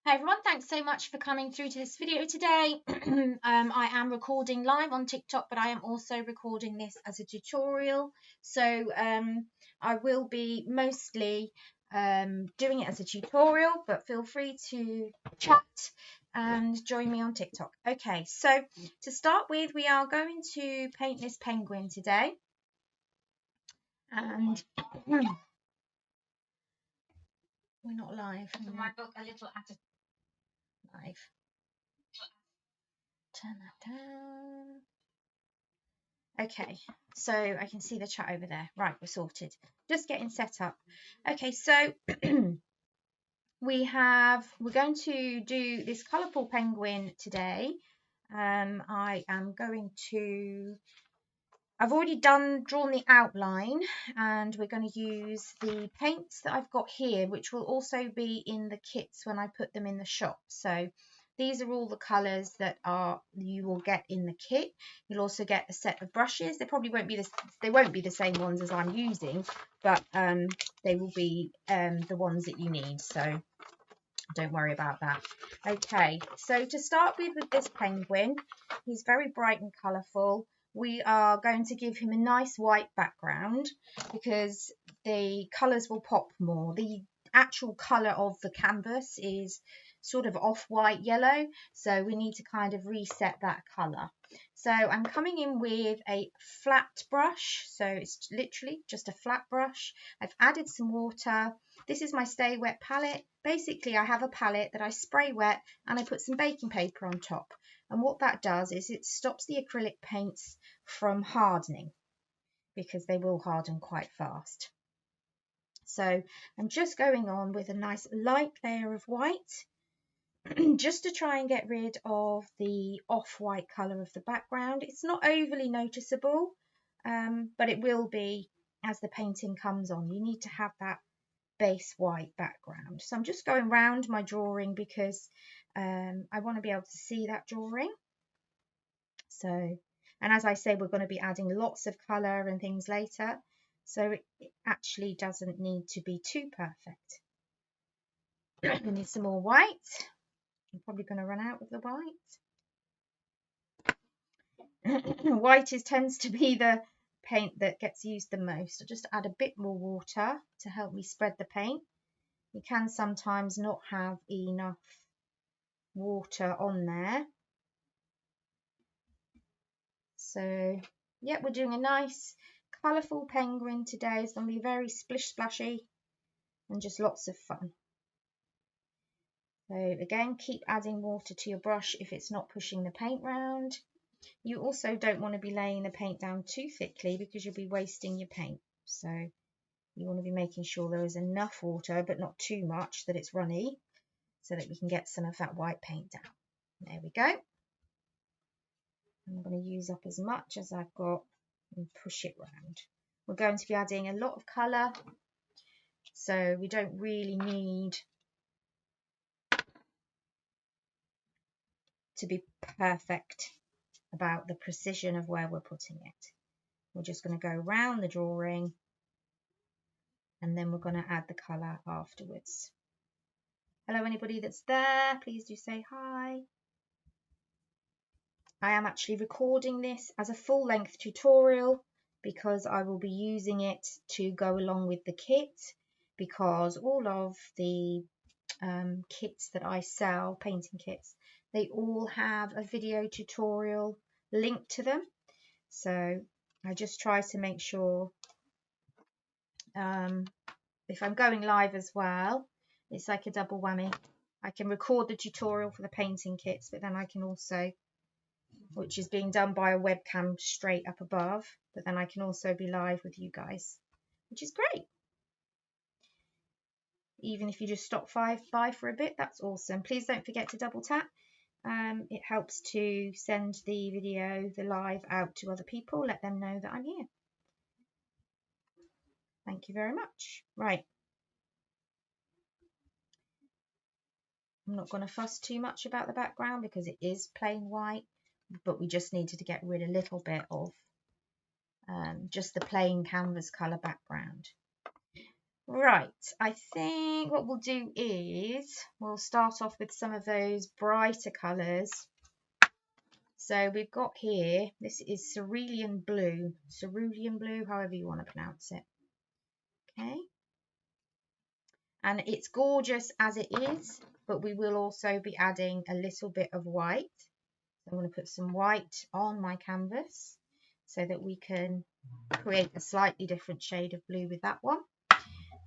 Hi everyone, thanks so much for coming through to this video today. I am recording live on TikTok, but I am also recording this as a tutorial. So I will be mostly doing it as a tutorial, but feel free to chat and join me on TikTok. Okay, so to start with, we are going to paint this penguin today. And we're not live. Live. Turn that down. Okay, so I can see the chat over there. Right, we're sorted. Just getting set up. Okay, so we're going to do this colourful penguin today. I've already drawn the outline, and we're going to use the paints that I've got here, which will also be in the kits when I put them in the shop. So these are all the colours that you will get in the kit. You'll also get a set of brushes. They won't be the same ones as I'm using, but they will be the ones that you need. So don't worry about that. Okay, so to start with this penguin, he's very bright and colourful. We are going to give him a nice white background because the colours will pop more. The actual colour of the canvas is sort of off-white yellow, so we need to kind of reset that colour. So I'm coming in with a flat brush, so it's literally just a flat brush. I've added some water. This is my Stay Wet palette. Basically, I have a palette that I spray wet and I put some baking paper on top. And what that does is it stops the acrylic paints from hardening, because they will harden quite fast. So I'm just going on with a nice light layer of white just to try and get rid of the off-white colour of the background. It's not overly noticeable, but it will be as the painting comes on. You need to have that base white background. So I'm just going round my drawing because I want to be able to see that drawing. So, and as I say, we're going to be adding lots of colour and things later, so it actually doesn't need to be too perfect. We need some more white. I'm probably going to run out of the white. White tends to be the paint that gets used the most. I'll just add a bit more water to help me spread the paint. You can sometimes not have enough water on there. So yeah, we're doing a nice colourful penguin today. It's going to be very splish splashy and just lots of fun. So again, keep adding water to your brush if it's not pushing the paint round. You also don't want to be laying the paint down too thickly because you'll be wasting your paint. So you want to be making sure there is enough water, but not too much that it's runny, so that we can get some of that white paint down. There we go. I'm going to use up as much as I've got and push it round. We're going to be adding a lot of colour, so we don't really need to be perfect about the precision of where we're putting it. We're just going to go around the drawing and then we're going to add the colour afterwards. Hello, anybody that's there, please do say hi. I am actually recording this as a full-length tutorial because I will be using it to go along with the kit, because all of the kits that I sell, painting kits, they all have a video tutorial linked to them. So I just try to make sure if I'm going live as well, it's like a double whammy. I can record the tutorial for the painting kits, but then I can also, which is being done by a webcam straight up above, but then I can also be live with you guys, which is great. Even if you just stop by for a bit, that's awesome. Please don't forget to double tap. It helps to send the video, the live, out to other people. Let them know that I'm here. Thank you very much. Right. I'm not going to fuss too much about the background because it is plain white, but we just needed to get rid a little bit of just the plain canvas colour background. Right, I think what we'll do is we'll start off with some of those brighter colours. So we've got here, this is cerulean blue, however you want to pronounce it. Okay, and it's gorgeous as it is, but we will also be adding a little bit of white. So I'm going to put some white on my canvas so that we can create a slightly different shade of blue with that one.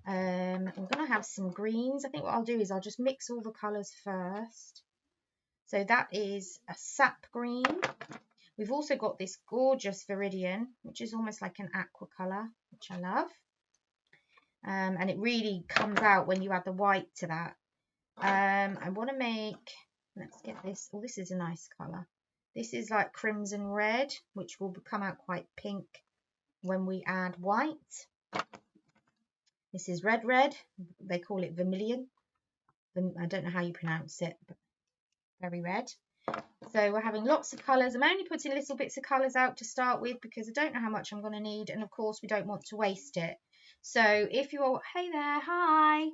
I'm going to have some greens. I think what I'll do is I'll just mix all the colours first. So that is a sap green. We've also got this gorgeous viridian, which is almost like an aqua colour, which I love. And it really comes out when you add the white to that. I want to make, let's get this, oh, this is a nice colour. This is like crimson red, which will come out quite pink when we add white. This is red, they call it vermilion. I don't know how you pronounce it, but very red. So we're having lots of colours. I'm only putting little bits of colours out to start with because I don't know how much I'm going to need, and of course we don't want to waste it. So if you're, hey there, hi.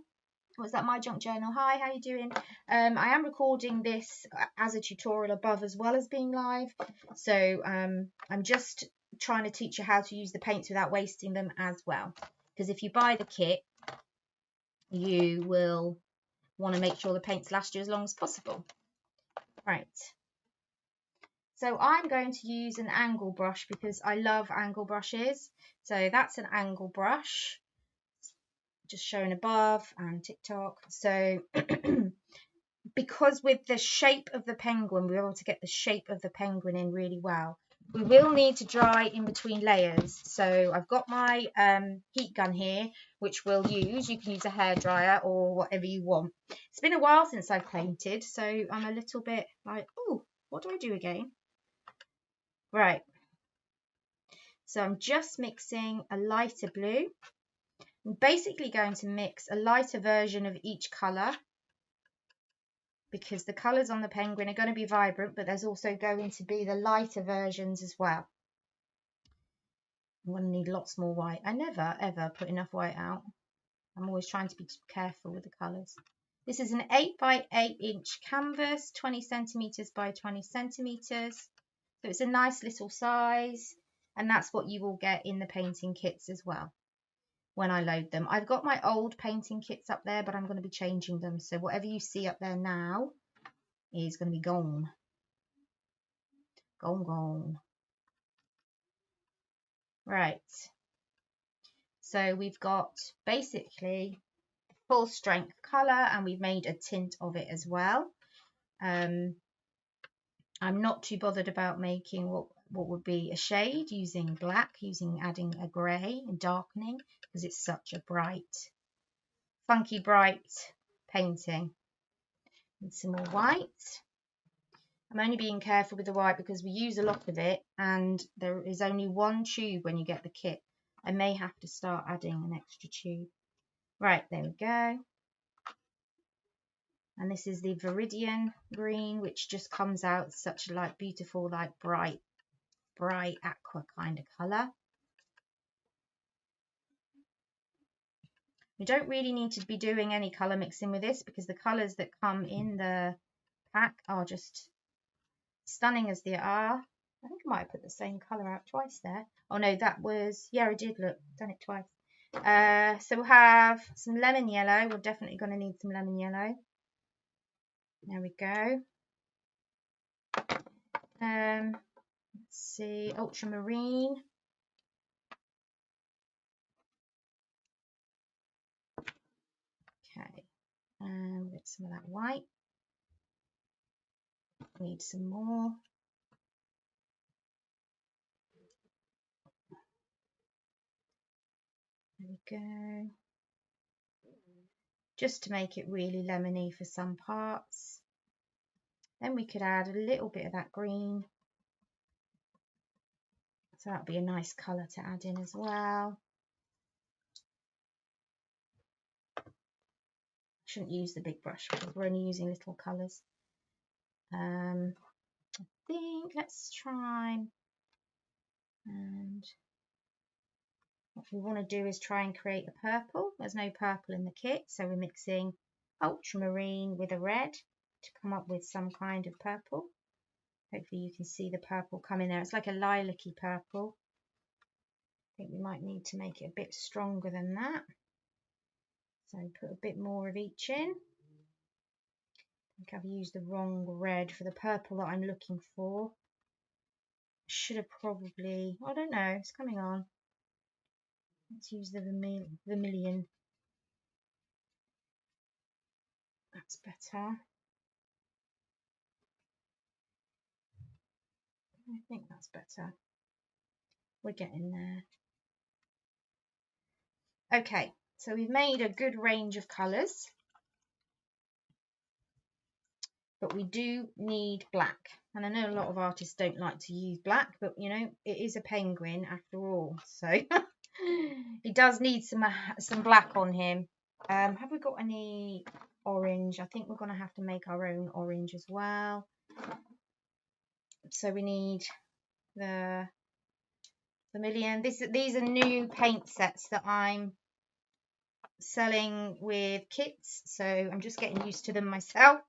Was that my junk journal? Hi, how you doing? I am recording this as a tutorial above as well as being live. So I'm just trying to teach you how to use the paints without wasting them as well. Because if you buy the kit, you will want to make sure the paints last you as long as possible. Right. So I'm going to use an angle brush because I love angle brushes. So that's an angle brush. Just shown above and TikTok. So because with the shape of the penguin, we're able to get the shape of the penguin in really well. We will need to dry in between layers. So I've got my heat gun here, which we'll use. You can use a hairdryer or whatever you want. It's been a while since I've painted, so I'm a little bit like, oh, what do I do again? Right. So I'm just mixing a lighter blue. I'm basically going to mix a lighter version of each colour because the colours on the penguin are going to be vibrant, but there's also going to be the lighter versions as well. I'm going to need lots more white. I never ever put enough white out. I'm always trying to be careful with the colours. This is an 8 by 8 inch canvas, 20 centimetres by 20 centimetres. So it's a nice little size, and that's what you will get in the painting kits as well when I load them. I've got my old painting kits up there, but I'm going to be changing them. So whatever you see up there now is going to be gone. Gone. Right. So we've got basically full strength colour, and we've made a tint of it as well. I'm not too bothered about making what would be a shade using black, adding a grey and darkening, because it's such a bright, funky bright painting. And some more white. I'm only being careful with the white because we use a lot of it, and there is only one tube when you get the kit. I may have to start adding an extra tube. Right, there we go. And this is the viridian green, which just comes out such a like beautiful, like bright aqua kind of colour. You don't really need to be doing any colour mixing with this because the colours that come in the pack are just stunning as they are. I think I might have put the same colour out twice there. Oh no, that was, yeah, I did, look, done it twice. So we'll have some lemon yellow. We're definitely going to need some lemon yellow. There we go. Let's see, ultramarine. Okay, get some of that white. Need some more. There we go. Just to make it really lemony for some parts. Then we could add a little bit of that green. So that'd be a nice colour to add in as well. Shouldn't use the big brush because we're only using little colours. I think let's try and What we want to do is try and create a purple. There's no purple in the kit, so we're mixing ultramarine with a red to come up with some kind of purple. Hopefully you can see the purple coming there. It's like a lilac-y purple. I think we might need to make it a bit stronger than that. So put a bit more of each in. I think I've used the wrong red for the purple that I'm looking for. Should have probably, I don't know, it's coming on. Let's use the vermilion. That's better. I think that's better. We're getting there. Okay, so we've made a good range of colours, but we do need black. And I know a lot of artists don't like to use black, but you know, it is a penguin after all, so he does need some black on him. Have we got any orange? I think we're going to have to make our own orange as well. So we need the vermilion. These are new paint sets that I'm selling with kits, so I'm just getting used to them myself,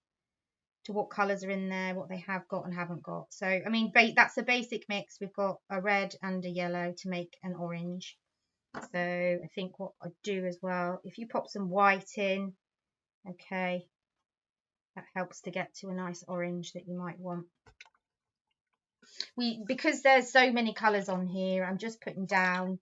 to what colours are in there, what they have got and haven't got. So I mean, that's a basic mix. We've got a red and a yellow to make an orange. So I think what I do as well, if you pop some white in, okay, that helps to get to a nice orange that you might want. Because there's so many colours on here, I'm just putting down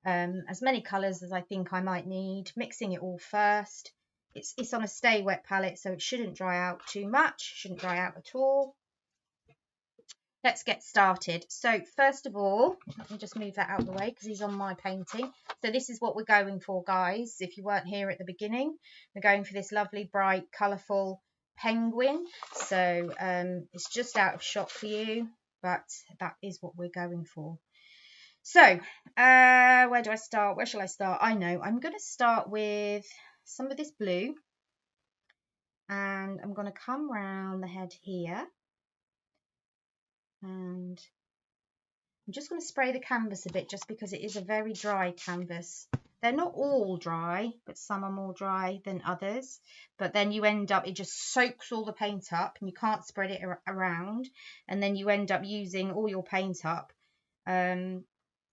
as many colours as I think I might need, mixing it all first. It's on a stay wet palette, so it shouldn't dry out too much, shouldn't dry out at all. Let's get started. So first of all, let me just move that out of the way because he's on my painting. So this is what we're going for, guys. If you weren't here at the beginning, we're going for this lovely, bright, colourful penguin. So it's just out of shot for you, but that is what we're going for. So where do I start? Where shall I start? I know. I'm going to start with some of this blue, and I'm going to come round the head here, and I'm just going to spray the canvas a bit just because it is a very dry canvas. They're not all dry, but some are more dry than others. But then you end up, it just soaks all the paint up and you can't spread it around. And then you end up using all your paint up,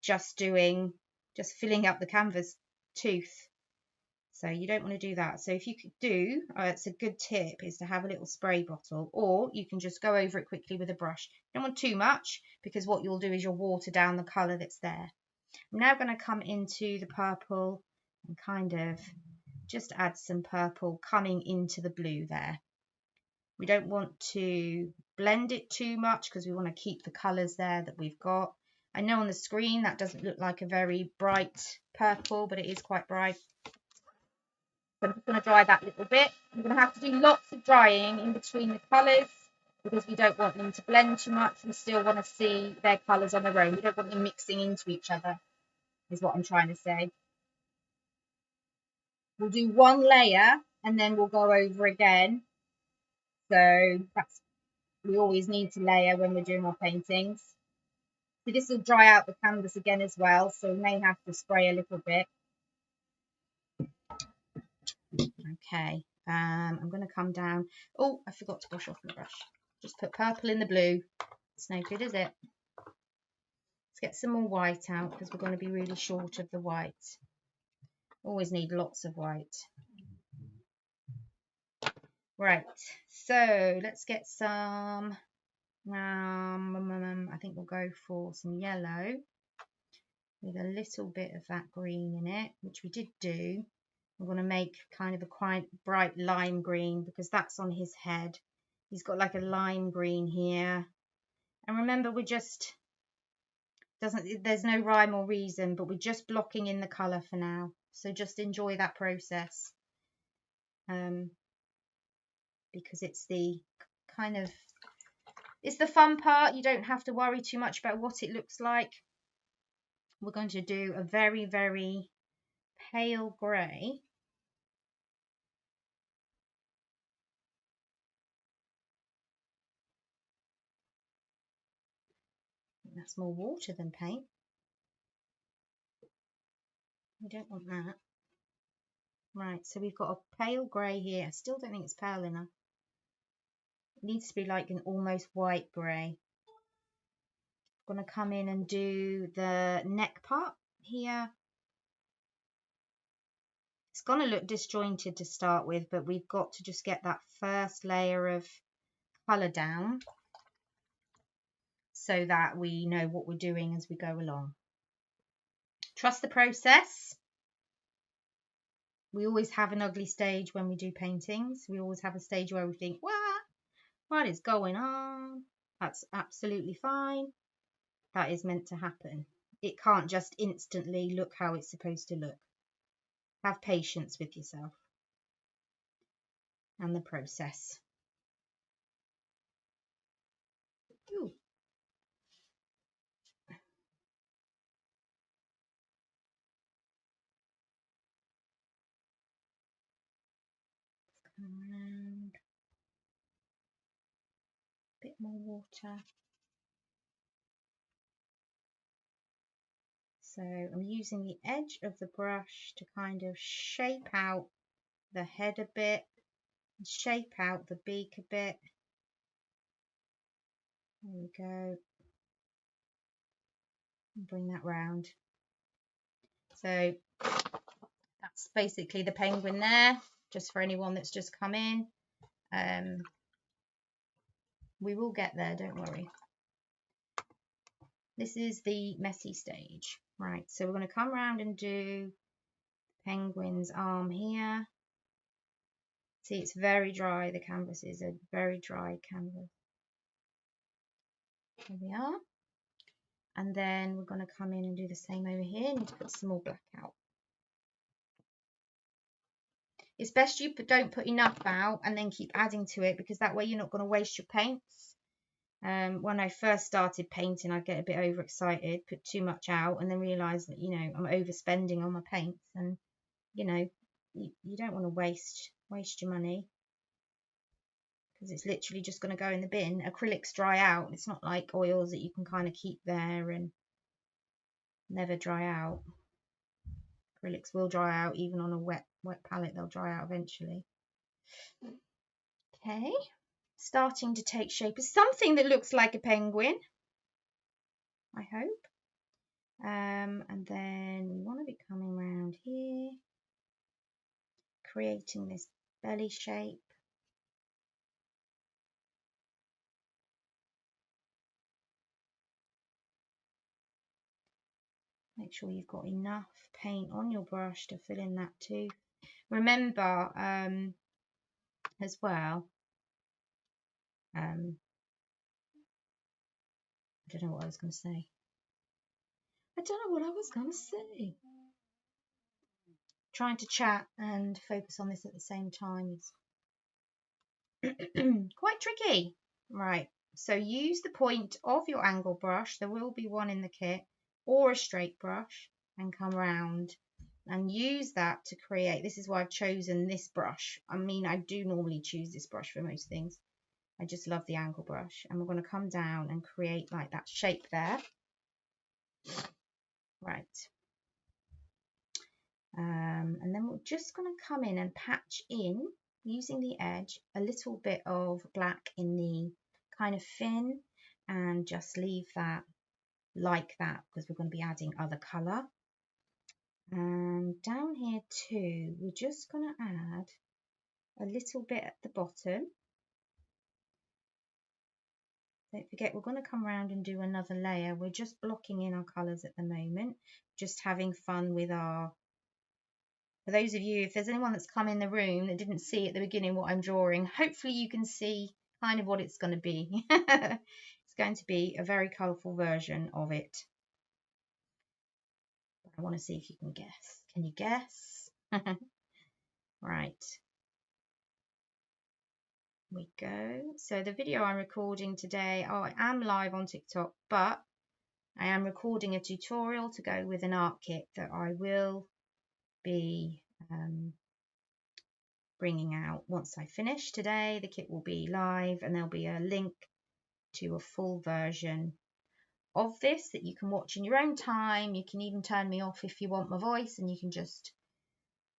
just filling up the canvas tooth. So you don't want to do that. So if you could do, it's a good tip, is to have a little spray bottle, or you can just go over it quickly with a brush. You don't want too much, because what you'll do is you'll water down the colour that's there. I'm now going to come into the purple and kind of just add some purple coming into the blue there. We don't want to blend it too much because we want to keep the colours there that we've got. I know on the screen that doesn't look like a very bright purple, but it is quite bright. So I'm just going to dry that a little bit. I'm going to have to do lots of drying in between the colours because we don't want them to blend too much. We still want to see their colours on their own. We don't want them mixing into each other, is what I'm trying to say. We'll do one layer and then we'll go over again. So we always need to layer when we're doing our paintings. So this will dry out the canvas again as well, so we may have to spray a little bit. Okay, I'm going to come down. Oh, I forgot to brush off my brush. Just put purple in the blue. It's no good, is it? Let's get some more white out because we're going to be really short of the white. Always need lots of white. Right, so let's get some, I think we'll go for some yellow with a little bit of that green in it, which we did do. I'm going to make kind of a quite bright lime green because that's on his head. He's got like a lime green here. And remember, there's no rhyme or reason, but we're just blocking in the colour for now. So just enjoy that process. Because it's the it's the fun part. You don't have to worry too much about what it looks like. We're going to do a very, very pale grey. That's more water than paint. We don't want that. Right, so we've got a pale grey here. I still don't think it's pale enough. It needs to be like an almost white grey. I'm going to come in and do the neck part here. It's going to look disjointed to start with, but we've got to just get that first layer of colour down so that we know what we're doing as we go along. Trust the process. We always have an ugly stage when we do paintings. We always have a stage where we think, what is going on? That's absolutely fine. That is meant to happen. It can't just instantly look how it's supposed to look. Have patience with yourself and the process. Ooh. Come around. A bit more water. So I'm using the edge of the brush to kind of shape out the head a bit, and shape out the beak a bit. There we go. And bring that round. So that's basically the penguin there, just for anyone that's just come in. We will get there, don't worry. This is the messy stage. Right, so we're going to come around and do penguin's arm here. See, it's very dry. The canvas is a very dry canvas. Here we are. And then we're going to come in and do the same over here. Need to put some more black out. It's best you don't put enough out and then keep adding to it, because that way you're not going to waste your paints. When I first started painting, I'd get a bit overexcited, put too much out, and then realise that, you know, I'm overspending on my paints, and, you know, you don't want to waste your money, because it's literally just going to go in the bin. Acrylics dry out. It's not like oils that you can kind of keep there and never dry out. Acrylics will dry out, even on a wet palette, they'll dry out eventually. Okay, starting to take shape. It's something that looks like a penguin, I hope. And then we want to be coming around here, creating this belly shape. Make sure you've got enough paint on your brush to fill in that too. Remember, as well, I don't know what I was going to say. Trying to chat and focus on this at the same time is quite tricky. Right, so use the point of your angle brush. There will be one in the kit, or a straight brush, and come round and use that to create. This is why I've chosen this brush. I mean, I do normally choose this brush for most things. I just love the angle brush. And we're going to come down and create like that shape there. Right. And then we're just going to come in and patch in, using the edge, a little bit of black in the kind of fin, and just leave that like that, because we're going to be adding other colour. And down here too, we're just going to add a little bit at the bottom. Don't forget, we're going to come around and do another layer. We're just blocking in our colours at the moment, just having fun with our... For those of you, if there's anyone that's come in the room that didn't see at the beginning what I'm drawing, hopefully you can see kind of what it's going to be. It's going to be a very colourful version of it. But I want to see if you can guess. Can you guess? Right. We go. So the video I'm recording today, I am live on TikTok, but I am recording a tutorial to go with an art kit that I will be bringing out once I finish today. The kit will be live, and there'll be a link to a full version of this that you can watch in your own time. You can even turn me off if you want my voice, and you can just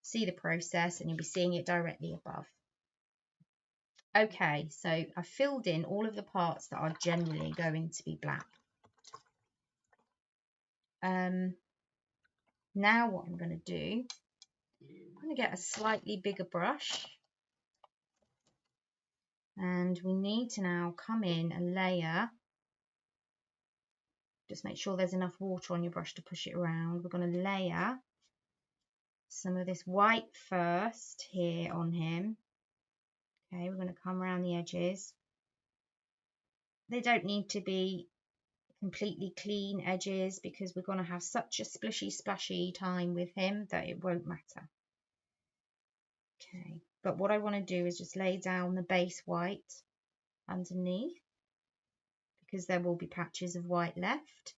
see the process and you'll be seeing it directly above. Okay, so I filled in all of the parts that are generally going to be black. Now what I'm going to do, I'm going to get a slightly bigger brush, and we need to now come in and layer. Just make sure there's enough water on your brush to push it around. We're going to layer some of this white first here on him. Okay, we're going to come around the edges. They don't need to be completely clean edges because we're going to have such a splishy splashy time with him that it won't matter. Okay, but what I want to do is just lay down the base white underneath, because there will be patches of white left,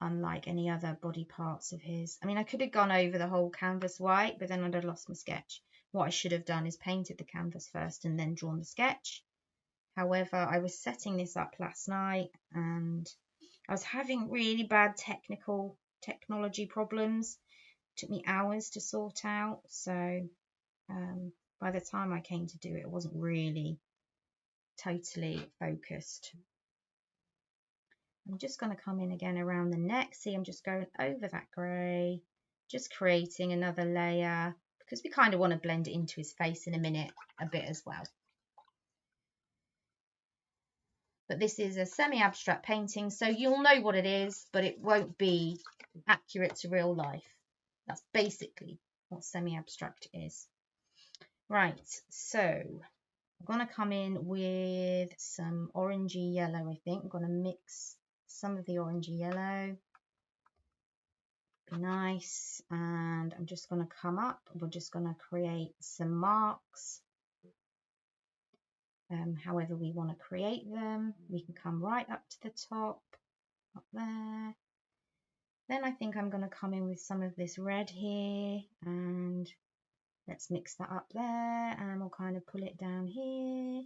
unlike any other body parts of his. I mean, I could have gone over the whole canvas white, but then I'd have lost my sketch. What I should have done is painted the canvas first and then drawn the sketch. However, I was setting this up last night and I was having really bad technology problems. It took me hours to sort out, so by the time I came to do it, it wasn't really totally focused. I'm just going to come in again around the neck. See, I'm just going over that grey, just creating another layer, because we kind of want to blend it into his face in a minute a bit as well. But this is a semi-abstract painting, so you'll know what it is, but it won't be accurate to real life. That's basically what semi-abstract is. Right, so I'm going to come in with some orangey yellow, I think. I'm going to mix some of the orangey yellow. Be nice. And I'm just going to come up. We're just going to create some marks. However we want to create them. We can come right up to the top, up there. Then I think I'm going to come in with some of this red here, and let's mix that up there, and we'll kind of pull it down here.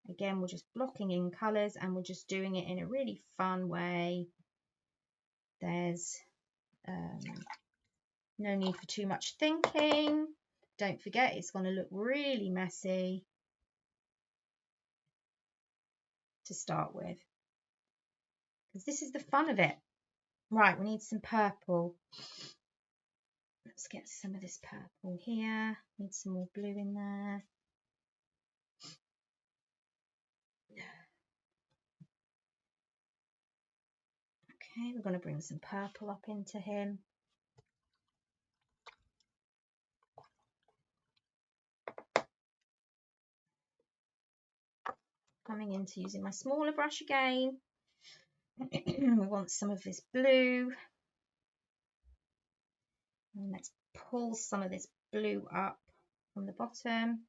Again, we're just blocking in colours and we're just doing it in a really fun way. There's no need for too much thinking. Don't forget, it's going to look really messy to start with, because this is the fun of it. Right, we need some purple. Let's get some of this purple here. Need some more blue in there. Okay, we're going to bring some purple up into him. Coming into using my smaller brush again. We want some of this blue. And let's pull some of this blue up from the bottom.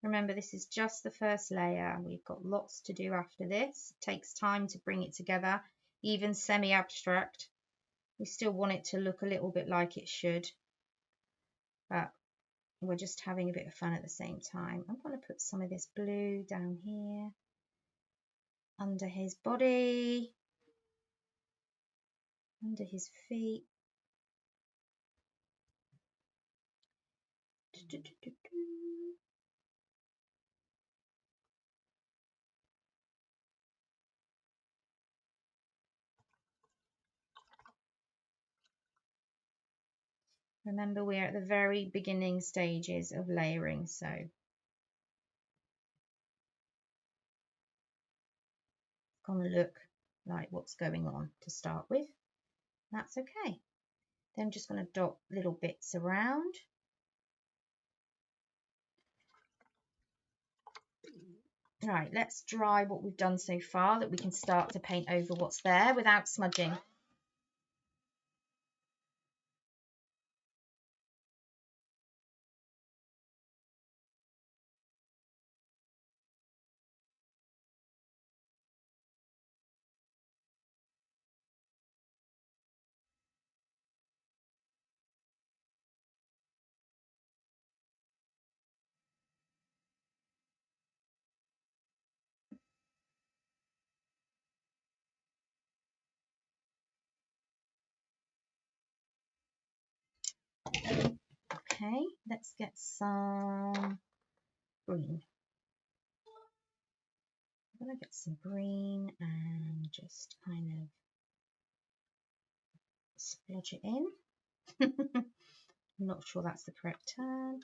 Remember, this is just the first layer. We've got lots to do after this. It takes time to bring it together. Even semi-abstract, we still want it to look a little bit like it should. But we're just having a bit of fun at the same time. I'm going to put some of this blue down here, under his body, under his feet. Remember, we're at the very beginning stages of layering, so it's going to look like what's going on to start with. That's okay. Then I'm just going to dot little bits around. Right, let's dry what we've done so far, that we can start to paint over what's there without smudging. Okay, let's get some green. I'm going to get some green and just kind of splodge it in. I'm not sure that's the correct term.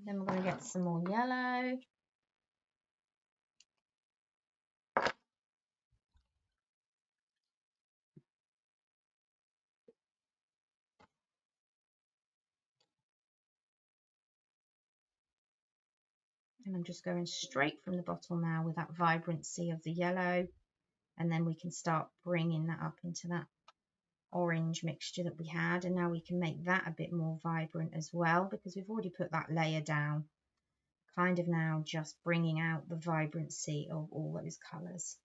Then we're going to get some more yellow. And I'm just going straight from the bottle now with that vibrancy of the yellow. And then we can start bringing that up into that orange mixture that we had. And now we can make that a bit more vibrant as well, because we've already put that layer down. Kind of now just bringing out the vibrancy of all those colours.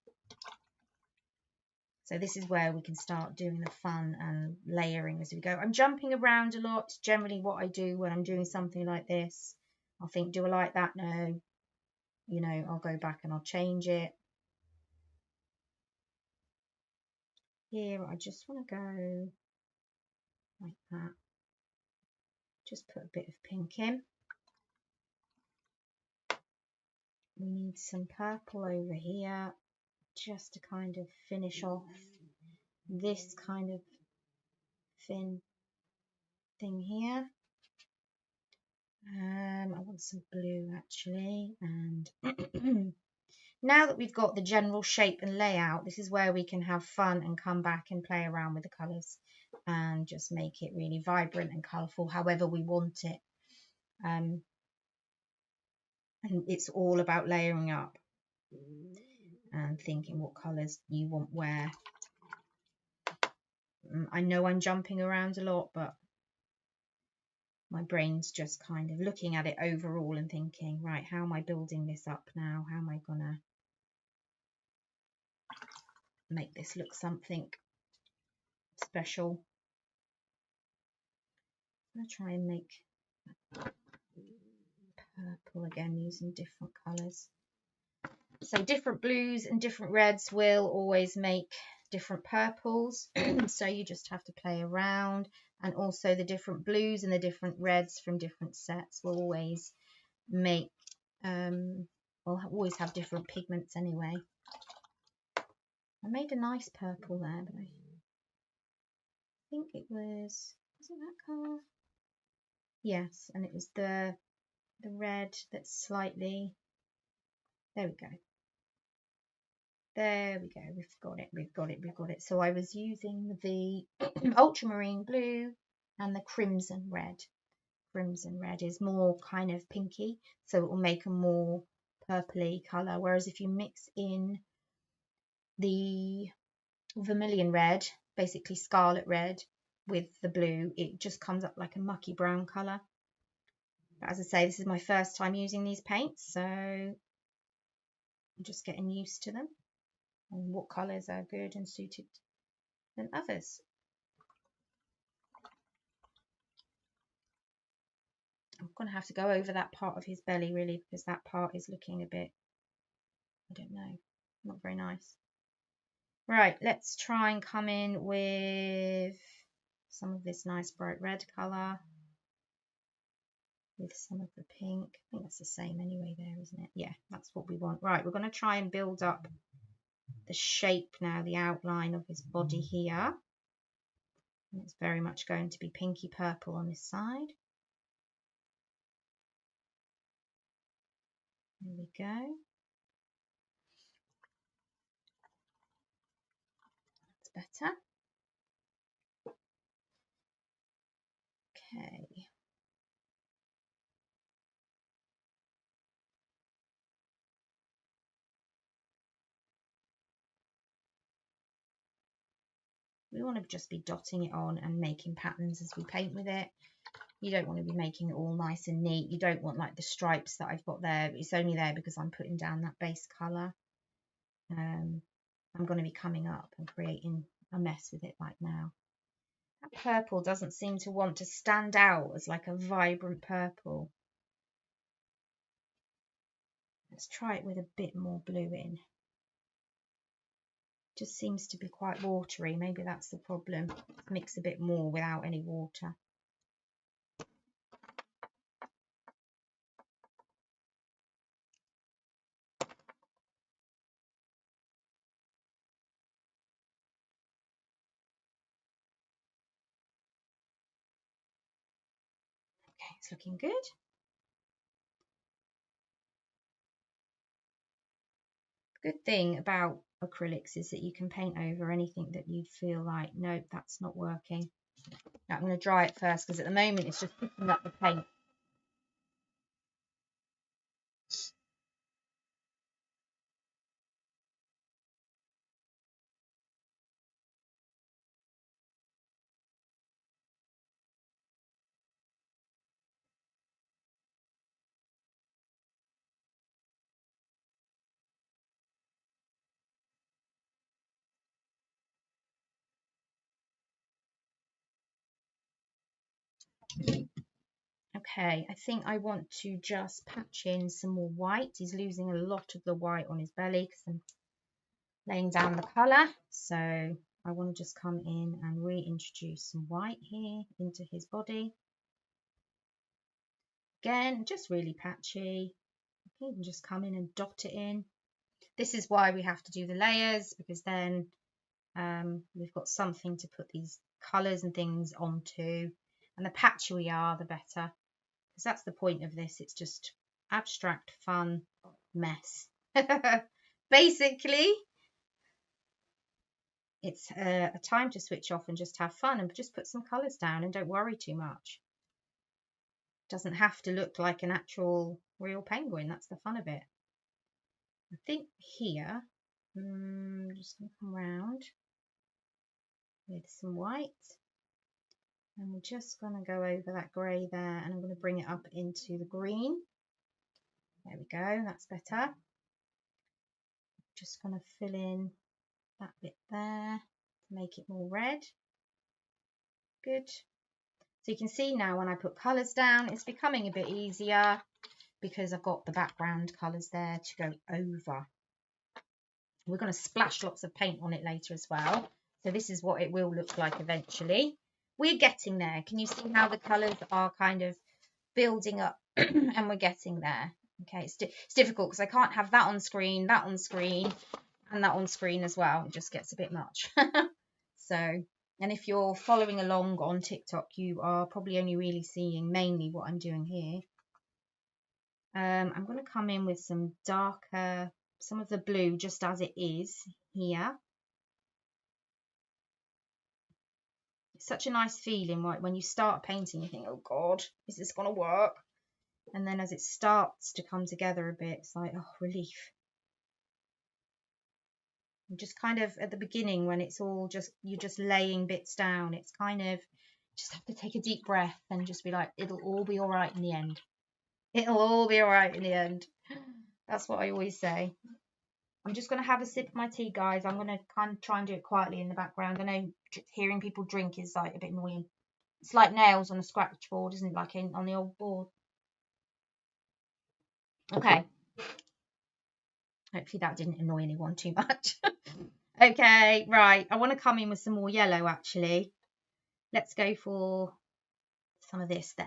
So this is where we can start doing the fun and layering as we go. I'm jumping around a lot. It's generally what I do when I'm doing something like this. I'll think, do I like that? No. You know, I'll go back and I'll change it. Here, I just want to go like that. Just put a bit of pink in. We need some purple over here just to kind of finish off this kind of thin thing here. I want some blue actually, and now that we've got the general shape and layout, this is where we can have fun and come back and play around with the colours and just make it really vibrant and colourful however we want it. And it's all about layering up and thinking what colours you want where. I know I'm jumping around a lot, but my brain's just kind of looking at it overall and thinking, right, how am I building this up now? How am I gonna make this look something special? I'm gonna try and make purple again using different colours. So different blues and different reds will always make different purples. So you just have to play around, and also the different blues and the different reds from different sets will always make will always have different pigments anyway. I made a nice purple there, but I think it was it that colour? Yes, and it was the red that's slightly, there we go. There we go, we've got it. So I was using the ultramarine blue and the crimson red. Crimson red is more kind of pinky, so it will make a more purpley colour. Whereas if you mix in the vermilion red, basically scarlet red, with the blue, it just comes up like a mucky brown colour. But as I say, this is my first time using these paints, so I'm just getting used to them and what colours are good and suited than others. I'm going to have to go over that part of his belly really, because that part is looking a bit, I don't know, not very nice. Right, let's try and come in with some of this nice bright red colour with some of the pink. I think that's the same anyway there, isn't it? Yeah, that's what we want. Right, we're going to try and build up the shape now, the outline of his body here. And it's very much going to be pinky purple on this side. There we go. That's better. Okay. We want to just be dotting it on and making patterns as we paint with it. You don't want to be making it all nice and neat. You don't want like the stripes that I've got there. It's only there because I'm putting down that base colour. I'm going to be coming up and creating a mess with it right now. That purple doesn't seem to want to stand out as like a vibrant purple. Let's try it with a bit more blue in. Just seems to be quite watery. Maybe that's the problem. Mix a bit more without any water. It's looking good. Good thing about acrylics is that you can paint over anything that you feel like, no, that's not working. Now, I'm going to dry it first because at the moment it's just picking up the paint. Okay, I think I want to just patch in some more white. He's losing a lot of the white on his belly because I'm laying down the colour. So I want to just come in and reintroduce some white here into his body. Again, just really patchy. You can just come in and dot it in. This is why we have to do the layers, because then we've got something to put these colours and things onto. And the patchier we are, the better. Because that's the point of this. It's just abstract, fun mess. Basically, it's a time to switch off and just have fun and just put some colours down and don't worry too much. It doesn't have to look like an actual real penguin. That's the fun of it. I think here, I'm just going to come around with some white. And we're just going to go over that grey there, and I'm going to bring it up into the green. There we go, that's better. Just going to fill in that bit there to make it more red. Good. So you can see now when I put colours down, it's becoming a bit easier because I've got the background colours there to go over. We're going to splash lots of paint on it later as well. So this is what it will look like eventually. We're getting there. Can you see how the colours are kind of building up and we're getting there? Okay, it's difficult because I can't have that on screen, and that on screen as well. It just gets a bit much. So, and if you're following along on TikTok, you are probably only really seeing mainly what I'm doing here. I'm going to come in with some darker, some of the blue just as it is here. It's such a nice feeling, right? When you start painting, you think, oh God, is this going to work? And then as it starts to come together a bit, it's like, oh, relief. And just kind of at the beginning when it's all just, you're just laying bits down, it's kind of, just have to take a deep breath and just be like, it'll all be all right in the end. It'll all be all right in the end. That's what I always say. I'm just going to have a sip of my tea, guys. I'm going to kind of try and do it quietly in the background. I know hearing people drink is like a bit annoying. It's like nails on a scratch board, isn't it? Like on the old board. Okay. Hopefully that didn't annoy anyone too much. Okay, right. I want to come in with some more yellow, actually. Let's go for some of this there.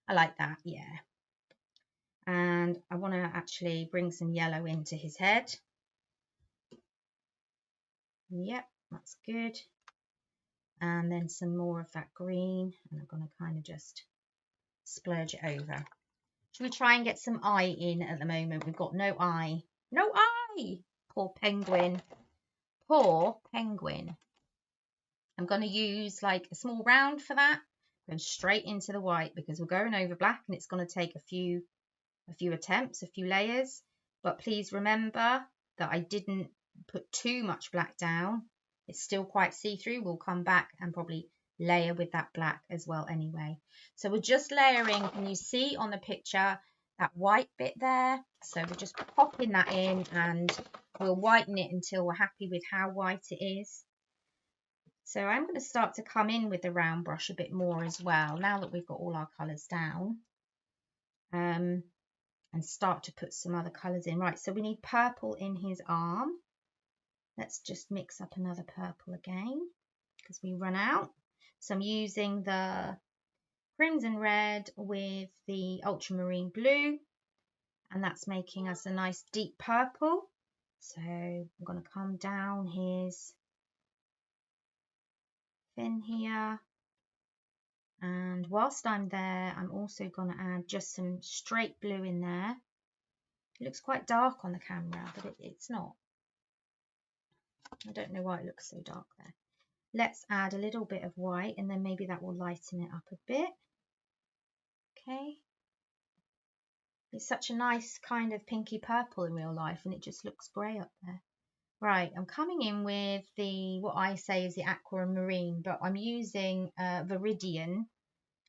I like that, yeah. And I want to actually bring some yellow into his head. Yep, that's good. And then some more of that green. And I'm going to kind of just splurge it over. Should we try and get some eye in at the moment? We've got no eye. No eye! Poor penguin. Poor penguin. I'm going to use like a small round for that. Going straight into the white because we're going over black and it's going to take a few attempts, a few layers. But please remember that I didn't put too much black down. It's still quite see-through. We'll come back and probably layer with that black as well anyway. So we're just layering. Can you see on the picture that white bit there? So we're just popping that in and we'll whiten it until we're happy with how white it is. So I'm going to start to come in with the round brush a bit more as well, now that we've got all our colours down. And start to put some other colours in. Right, so we need purple in his arm. Let's just mix up another purple again, because we run out. So I'm using the crimson red with the ultramarine blue, and that's making us a nice deep purple. So I'm going to come down his fin here and And whilst I'm there, I'm also going to add just some straight blue in there. It looks quite dark on the camera, but it's not. I don't know why it looks so dark there. Let's add a little bit of white, and then maybe that will lighten it up a bit. Okay. It's such a nice kind of pinky purple in real life, and it just looks grey up there. Right, I'm coming in with what I say is the aquamarine, but I'm using Viridian.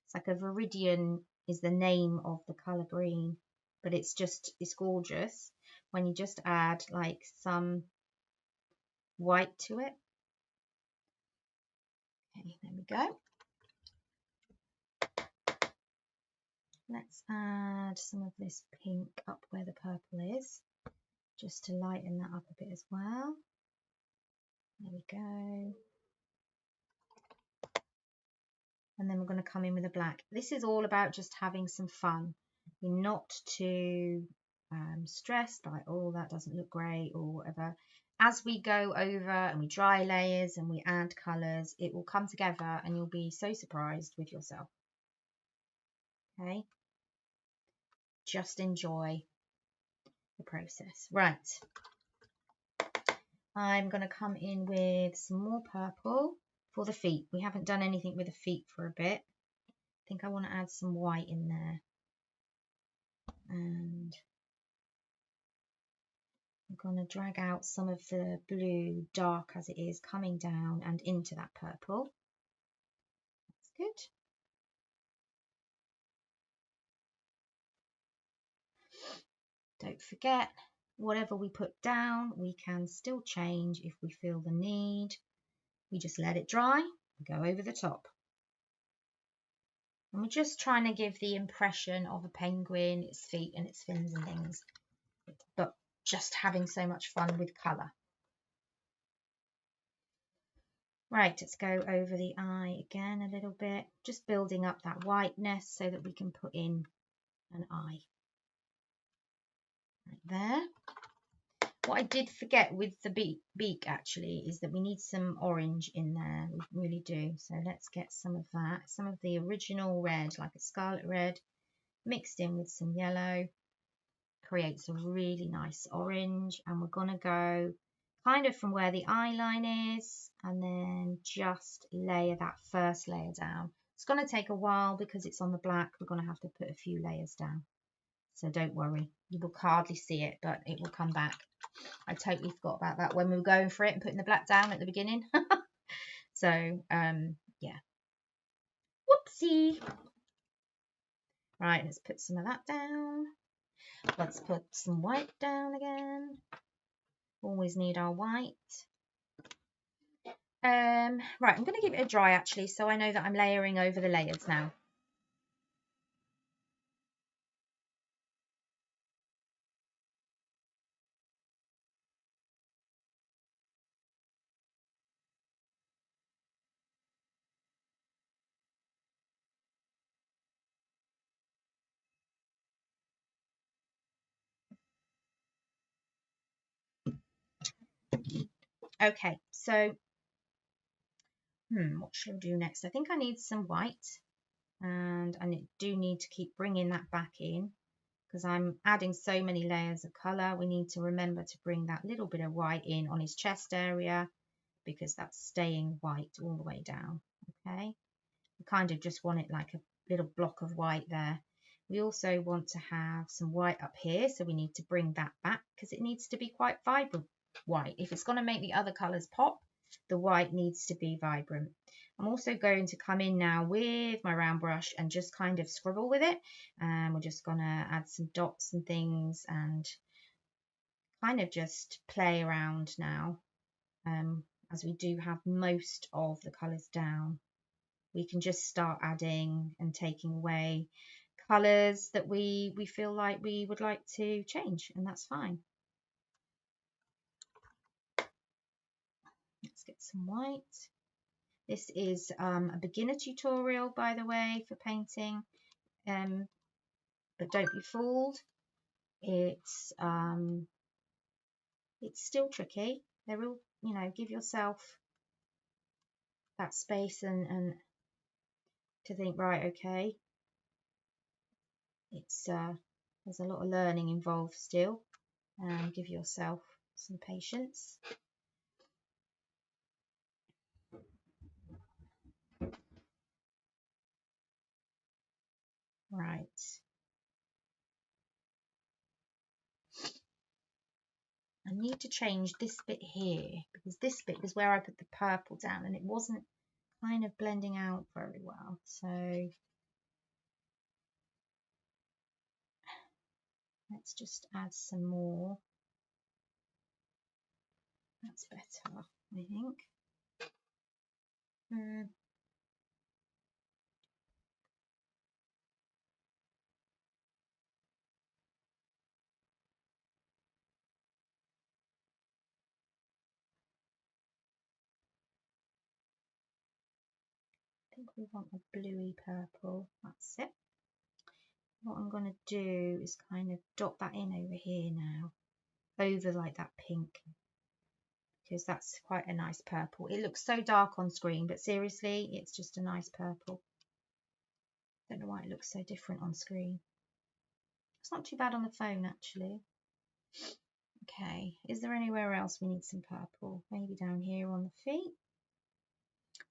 It's like a Viridian is the name of the colour green, but it's gorgeous when you just add like some white to it. Okay, there we go. Let's add some of this pink up where the purple is, just to lighten that up a bit as well. There we go. And then we're going to come in with a black. This is all about just having some fun. You're not too stressed by, oh, that doesn't look great or whatever. As we go over and we dry layers and we add colours, it will come together and you'll be so surprised with yourself. Okay? Just enjoy the process. Right. I'm going to come in with some more purple for the feet. We haven't done anything with the feet for a bit. I think I want to add some white in there. And I'm going to drag out some of the blue, dark as it is, coming down and into that purple. That's good. Don't forget, whatever we put down, we can still change if we feel the need. We just let it dry and go over the top. And we're just trying to give the impression of a penguin, its feet and its fins and things, but just having so much fun with colour. Right, let's go over the eye again a little bit, just building up that whiteness so that we can put in an eye. Right there. What I did forget with the beak actually is that we need some orange in there. We really do. So let's get some of that. Some of the original red, like a scarlet red, mixed in with some yellow. Creates a really nice orange. And we're going to go kind of from where the eye line is and then just layer that first layer down. It's going to take a while because it's on the black. We're going to have to put a few layers down. So don't worry, you will hardly see it, but it will come back. I totally forgot about that when we were going for it and putting the black down at the beginning. So, yeah. Whoopsie. Right, let's put some of that down. Let's put some white down again. Always need our white. Right, I'm going to give it a dry actually, so I know that I'm layering over the layers now. Okay, so what shall I do next? I think I need some white, and I do need to keep bringing that back in because I'm adding so many layers of colour. We need to remember to bring that little bit of white in on his chest area because that's staying white all the way down. Okay, we kind of just want it like a little block of white there. We also want to have some white up here, so we need to bring that back because it needs to be quite vibrant white. If it's going to make the other colours pop, the white needs to be vibrant. I'm also going to come in now with my round brush and just kind of scribble with it. And we're just going to add some dots and things and kind of just play around now. As we do have most of the colours down, we can just start adding and taking away colours that we feel like we would like to change, and that's fine. Let's get some white. This is a beginner tutorial, by the way, for painting, but don't be fooled. It's still tricky. There will, give yourself that space and to think, right, okay, it's there's a lot of learning involved still. Give yourself some patience. Right. I need to change this bit here, because this bit was where I put the purple down and it wasn't kind of blending out very well. So let's just add some more. That's better, I think. I think we want a bluey purple. That's it. What I'm going to do is kind of dot that in over here now, over like that pink, because that's quite a nice purple. It looks so dark on screen, but seriously, it's just a nice purple. Don't know why it looks so different on screen. It's not too bad on the phone, actually. Okay, is there anywhere else we need some purple? Maybe down here on the feet.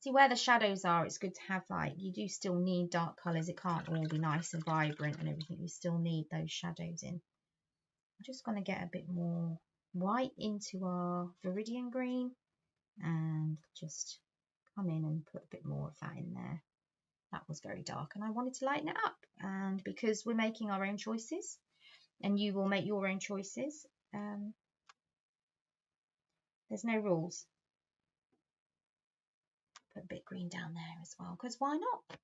See, where the shadows are, it's good to have, like, you do still need dark colours. It can't all be nice and vibrant and everything. You still need those shadows in. I'm just going to get a bit more white into our viridian green and just come in and put a bit more of that in there. That was very dark and I wanted to lighten it up. And because we're making our own choices, and you will make your own choices, there's no rules. Put a bit green down there as well, because why not?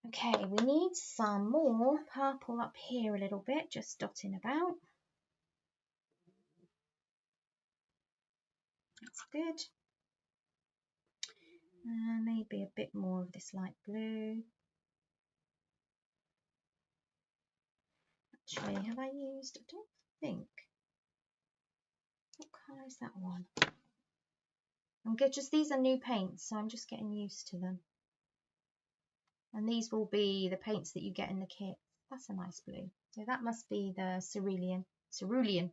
Okay, we need some more purple up here a little bit, just dotting about. That's good. Maybe a bit more of this light blue. Actually, have I used, I don't think. What colour is that one? These are new paints, so I'm just getting used to them. And these will be the paints that you get in the kit. That's a nice blue. So that must be the cerulean. Cerulean.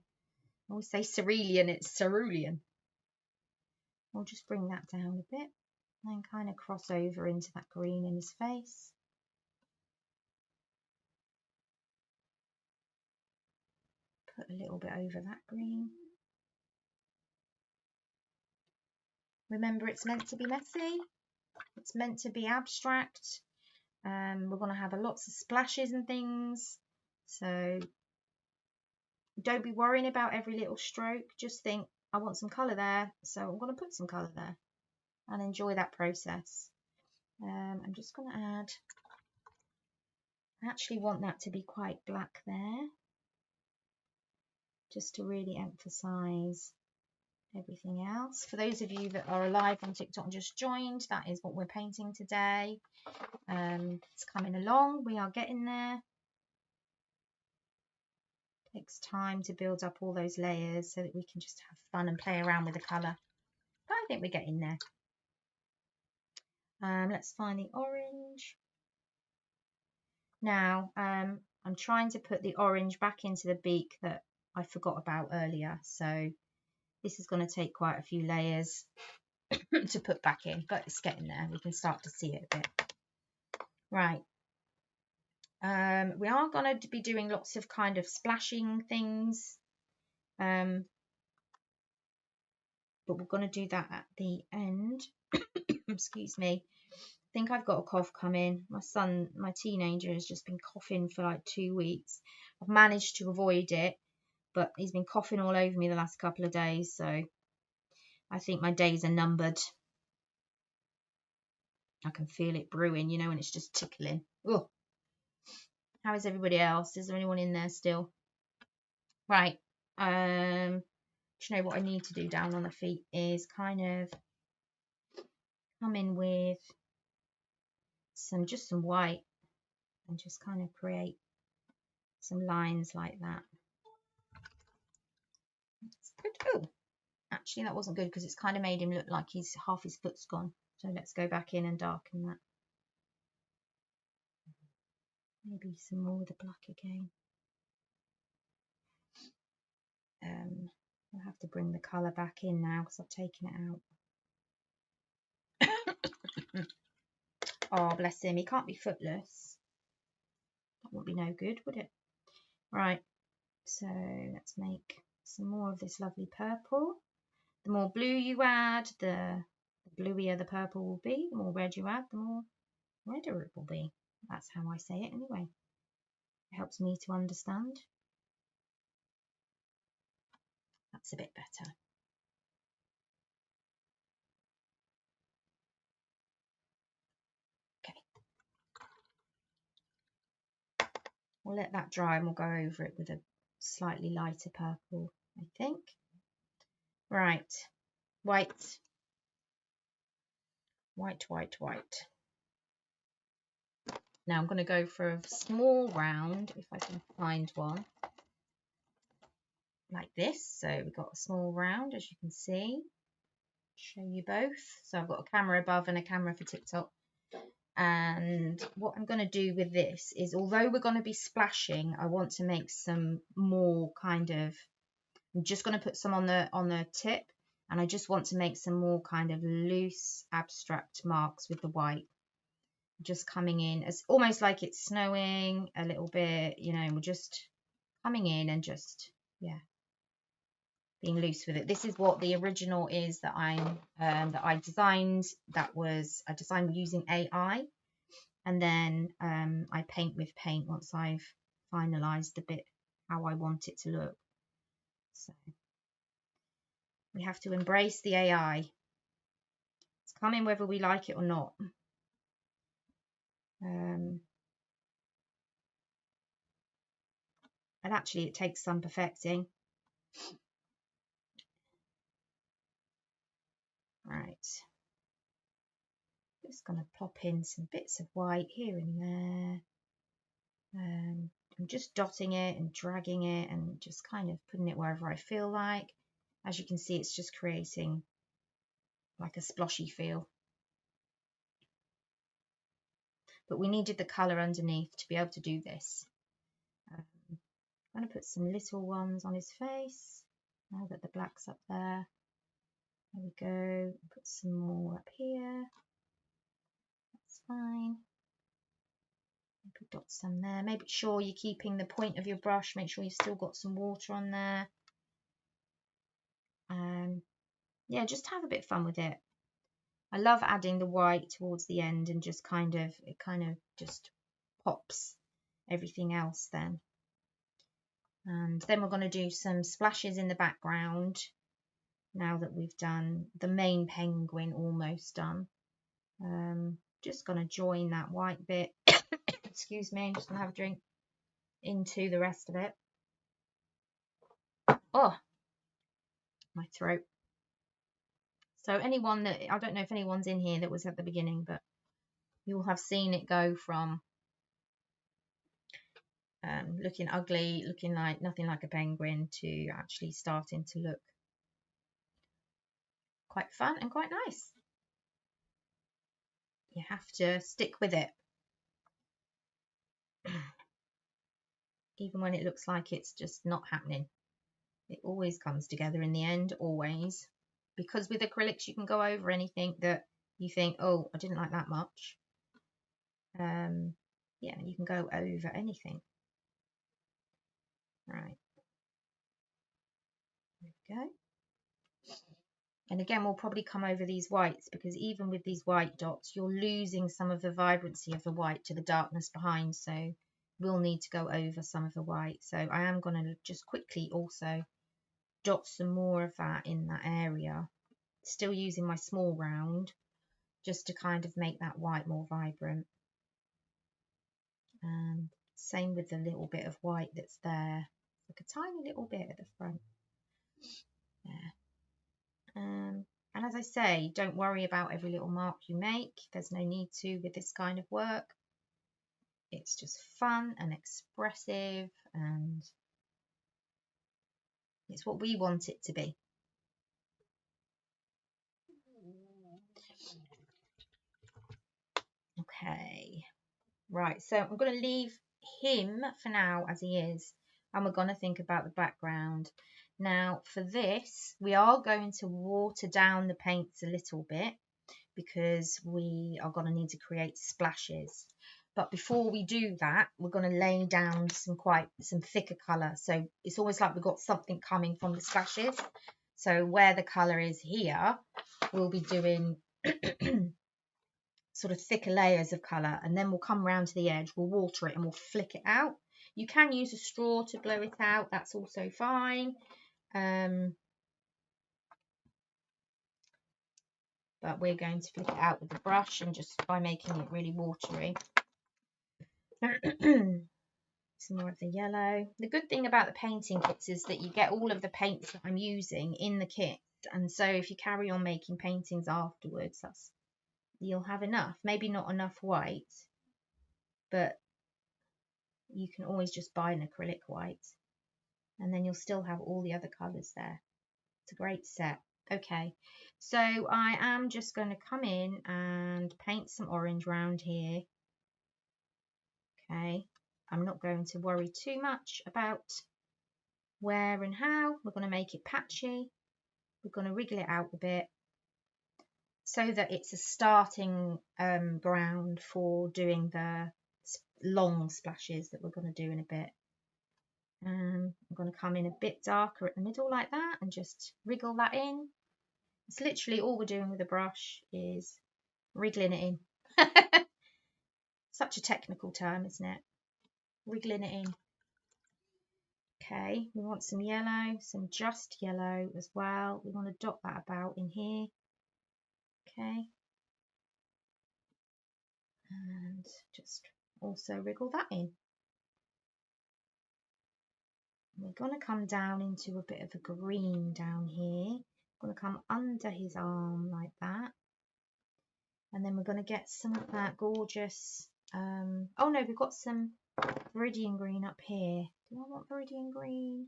I always say cerulean, it's cerulean. We'll just bring that down a bit and kind of cross over into that green in his face. Put a little bit over that green. Remember, it's meant to be messy. It's meant to be abstract. We're going to have lots of splashes and things. So don't be worrying about every little stroke. Just think, I want some colour there, so I'm going to put some colour there and enjoy that process. I'm just going to add, I actually want that to be quite black there, just to really emphasise everything else. For those of you that are alive on TikTok and just joined, that is what we're painting today. It's coming along, we are getting there. Takes time to build up all those layers so that we can just have fun and play around with the colour. But I think we're getting there. Let's find the orange. Now, I'm trying to put the orange back into the beak that I forgot about earlier. So this is going to take quite a few layers to put back in, but it's getting there. We can start to see it a bit. Right. We are going to be doing lots of kind of splashing things. But we're going to do that at the end. Excuse me. I think I've got a cough coming. My son, my teenager, has just been coughing for like 2 weeks. I've managed to avoid it, but he's been coughing all over me the last couple of days, so I think my days are numbered. I can feel it brewing, you know, and it's just tickling. Oh, how is everybody else? Is there anyone in there still? Right. Do you know what I need to do down on the feet is kind of come in with just some white and just kind of create some lines like that. That's good. Oh, actually that wasn't good because it's kind of made him look like half his foot's gone. So let's go back in and darken that. Maybe some more of the black again. I'll have to bring the colour back in now because I've taken it out. Oh, bless him, he can't be footless. That wouldn't be no good, would it? Right, so let's make some more of this lovely purple. The more blue you add, the bluier the purple will be. The more red you add, the more redder it will be. That's how I say it anyway. It helps me to understand. That's a bit better. Okay. We'll let that dry and we'll go over it with a slightly lighter purple, I think. Right, white. White, white, white. Now I'm going to go for a small round, if I can find one, like this. So we've got a small round, as you can see. Show you both. So I've got a camera above and a camera for TikTok. And what I'm going to do with this is, although we're going to be splashing, I want to make some more kind of, I'm just going to put some on the tip, and I just want to make some more kind of loose abstract marks with the white. Just coming in as almost like it's snowing a little bit, you know, we're just coming in and just, yeah, being loose with it. This is what the original is that I designed. I designed using AI, and then I paint with paint once I've finalized the bit how I want it to look. So we have to embrace the AI. It's coming whether we like it or not. And actually it takes some perfecting. Right. Just going to pop in some bits of white here and there. I'm just dotting it and dragging it and just kind of putting it wherever I feel like. As you can see, it's just creating like a sploshy feel. But we needed the colour underneath to be able to do this. I'm going to put some little ones on his face. Now that the black's up there. There we go. Put some more up here. That's fine. Maybe dot some there. Make sure you're keeping the point of your brush. Make sure you've still got some water on there. Yeah, just have a bit of fun with it. I love adding the white towards the end and just it kind of just pops everything else then. And then we're going to do some splashes in the background now that we've done the main penguin almost done. Just going to join that white bit, excuse me, I'm just going to have a drink, into the rest of it. Oh, my throat. So anyone that, I don't know if anyone's in here that was at the beginning, but you'll have seen it go from looking ugly, looking like nothing like a penguin, to actually starting to look quite fun and quite nice. You have to stick with it. Even when it looks like it's just not happening. It always comes together in the end, always. Because with acrylics you can go over anything that you think, oh, I didn't like that much. Yeah, you can go over anything. Right. There we go. And again, we'll probably come over these whites, because even with these white dots, you're losing some of the vibrancy of the white to the darkness behind. So we'll need to go over some of the white. So I am going to just quickly also dot some more of that in that area. Still using my small round, just to kind of make that white more vibrant. And same with the little bit of white that's there. Like a tiny little bit at the front. There. And as I say, don't worry about every little mark you make. There's no need to with this kind of work. It's just fun and expressive, and it's what we want it to be. Okay, right, so I'm going to leave him for now as he is, and we're going to think about the background. Now for this, we are going to water down the paints a little bit because we are going to need to create splashes. But before we do that, we're going to lay down some thicker colour. So it's almost like we've got something coming from the splashes. So where the colour is here, we'll be doing sort of thicker layers of colour, and then we'll come round to the edge, we'll water it and we'll flick it out. You can use a straw to blow it out, that's also fine. But we're going to flick it out with the brush and just by making it really watery. Some more of the yellow. The good thing about the painting kits is that you get all of the paints that I'm using in the kit, and so if you carry on making paintings afterwards, you'll have enough. Maybe not enough white, but you can always just buy an acrylic white, and then you'll still have all the other colours there. It's a great set. Okay, so I am just going to come in and paint some orange round here. Okay, I'm not going to worry too much about where and how. We're going to make it patchy. We're going to wriggle it out a bit so that it's a starting ground for doing the long splashes that we're going to do in a bit. I'm going to come in a bit darker at the middle like that and just wriggle that in. It's literally all we're doing with the brush is wriggling it in. Such a technical term, isn't it? Wriggling it in. Okay, we want some yellow, some just yellow as well. We want to dot that about in here. Okay. And just also wriggle that in. We're going to come down into a bit of a green down here. Going to come under his arm like that. And then we're going to get some of that gorgeous, oh no, we've got some Viridian green up here. Do I want Viridian green?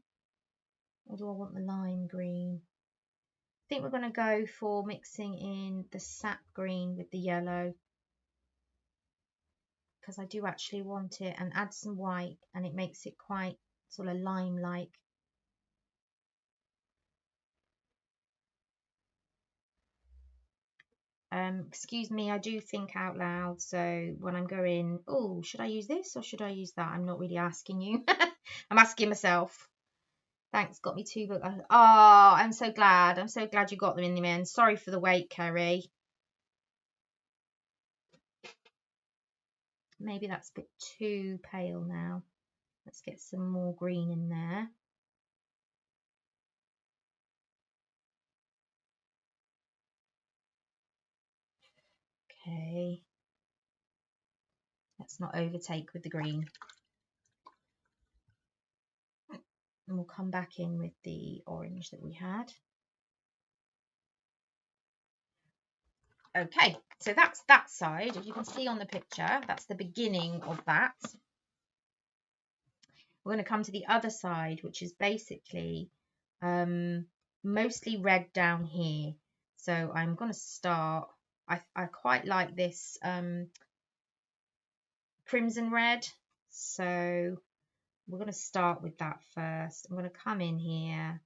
Or do I want the lime green? I think we're going to go for mixing in the sap green with the yellow, because I do actually want it, and add some white, and it makes it quite sort of lime-like. Excuse me, I do think out loud, so when I'm going, oh, should I use this or should I use that? I'm not really asking you. I'm asking myself. Thanks, got me 2 books. Oh, I'm so glad. I'm so glad you got them in the end. Sorry for the wait, Kerry. Maybe that's a bit too pale now. Let's get some more green in there. Okay. Let's not overtake with the green. And we'll come back in with the orange that we had. Okay, so that's that side. As you can see on the picture, that's the beginning of that. We're going to come to the other side, which is basically mostly red down here. So I'm going to start, I quite like this crimson red. So we're going to start with that first. I'm going to come in here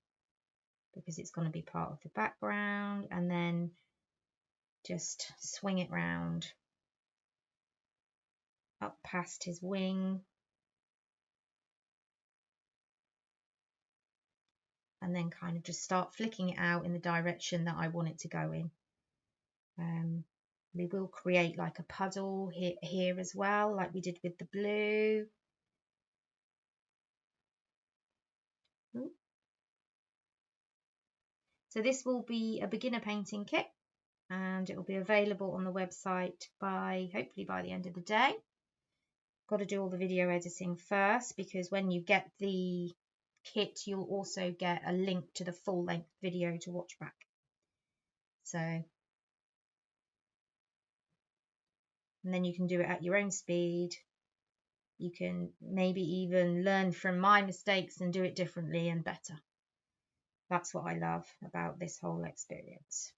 because it's going to be part of the background, and then just swing it round up past his wing, and then kind of just start flicking it out in the direction that I want it to go in. We will create like a puddle here as well, like we did with the blue. Ooh. So this will be a beginner painting kit, and it will be available on the website hopefully by the end of the day. Got to do all the video editing first, because when you get the kit you'll also get a link to the full-length video to watch back. So, and then you can do it at your own speed. You can maybe even learn from my mistakes and do it differently and better. That's what I love about this whole experience.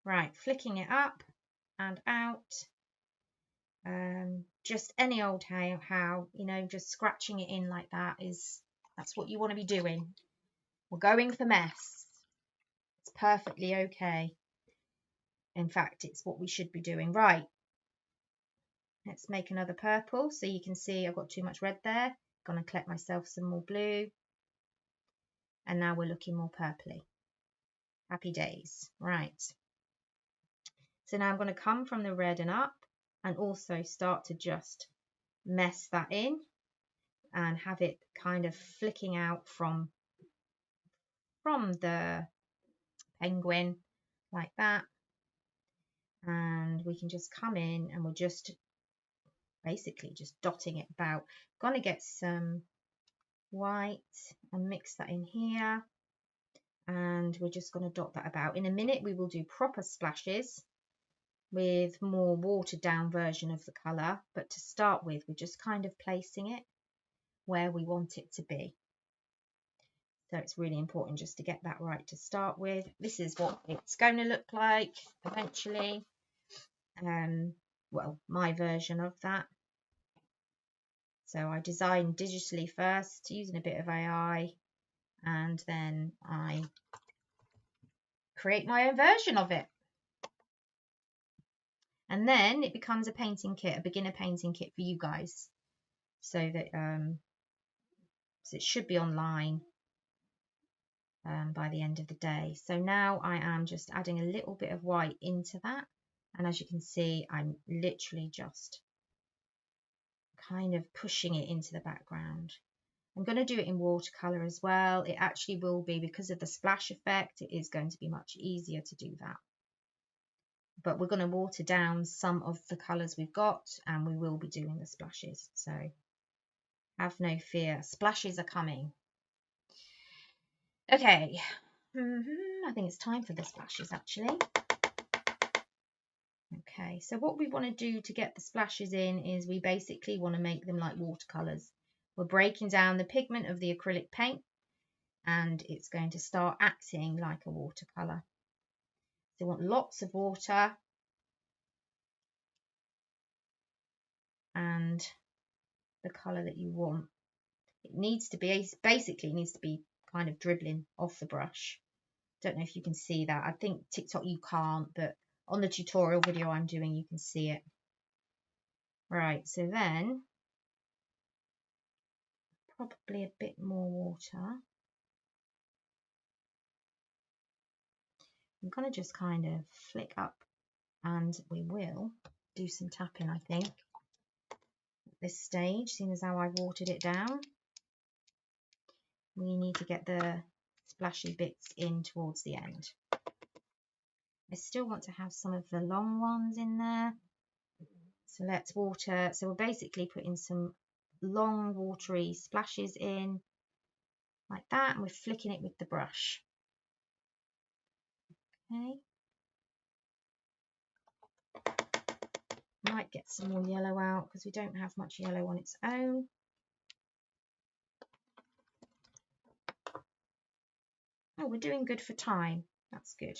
Right, flicking it up and out. just any old how, you know, just scratching it in like that that's what you want to be doing. We're going for mess. It's perfectly okay. In fact, it's what we should be doing. Right. Let's make another purple. So you can see I've got too much red there. Gonna collect myself some more blue. And now we're looking more purpley. Happy days. Right. So now I'm going to come from the red and up and also start to just mess that in and have it kind of flicking out from the penguin like that. And we can just come in and we're just basically just dotting it about. Going to get some white and mix that in here. And we're just going to dot that about. In a minute we will do proper splashes with more watered down version of the colour, but to start with we're just kind of placing it where we want it to be. So it's really important just to get that right to start with. This is what it's going to look like eventually. Well, my version of that. So I designed digitally first using a bit of AI, and then I create my own version of it. And then it becomes a painting kit, a beginner painting kit for you guys. So that so it should be online by the end of the day. So now I am just adding a little bit of white into that. And as you can see, I'm literally just kind of pushing it into the background. I'm going to do it in watercolor as well. It actually will be, because of the splash effect, it is going to be much easier to do that. But we're going to water down some of the colors we've got, and we will be doing the splashes. So have no fear, splashes are coming. Okay, I think it's time for the splashes actually. Okay, so what we want to do to get the splashes in is we basically want to make them like watercolors. We're breaking down the pigment of the acrylic paint, and it's going to start acting like a watercolor. So you want lots of water and the color that you want. It needs to be, basically it needs to be kind of dribbling off the brush. Don't know if you can see that. I think TikTok you can't, but on the tutorial video I'm doing you can see it. Right, so then probably a bit more water. I'm going to just kind of flick up, and we will do some tapping, I think, at this stage, seeing as how I've watered it down. We need to get the splashy bits in towards the end. I still want to have some of the long ones in there. So let's water. So we're basically putting some long watery splashes in like that, and we're flicking it with the brush. Okay. Might get some more yellow out because we don't have much yellow on its own. Oh, we're doing good for time. That's good.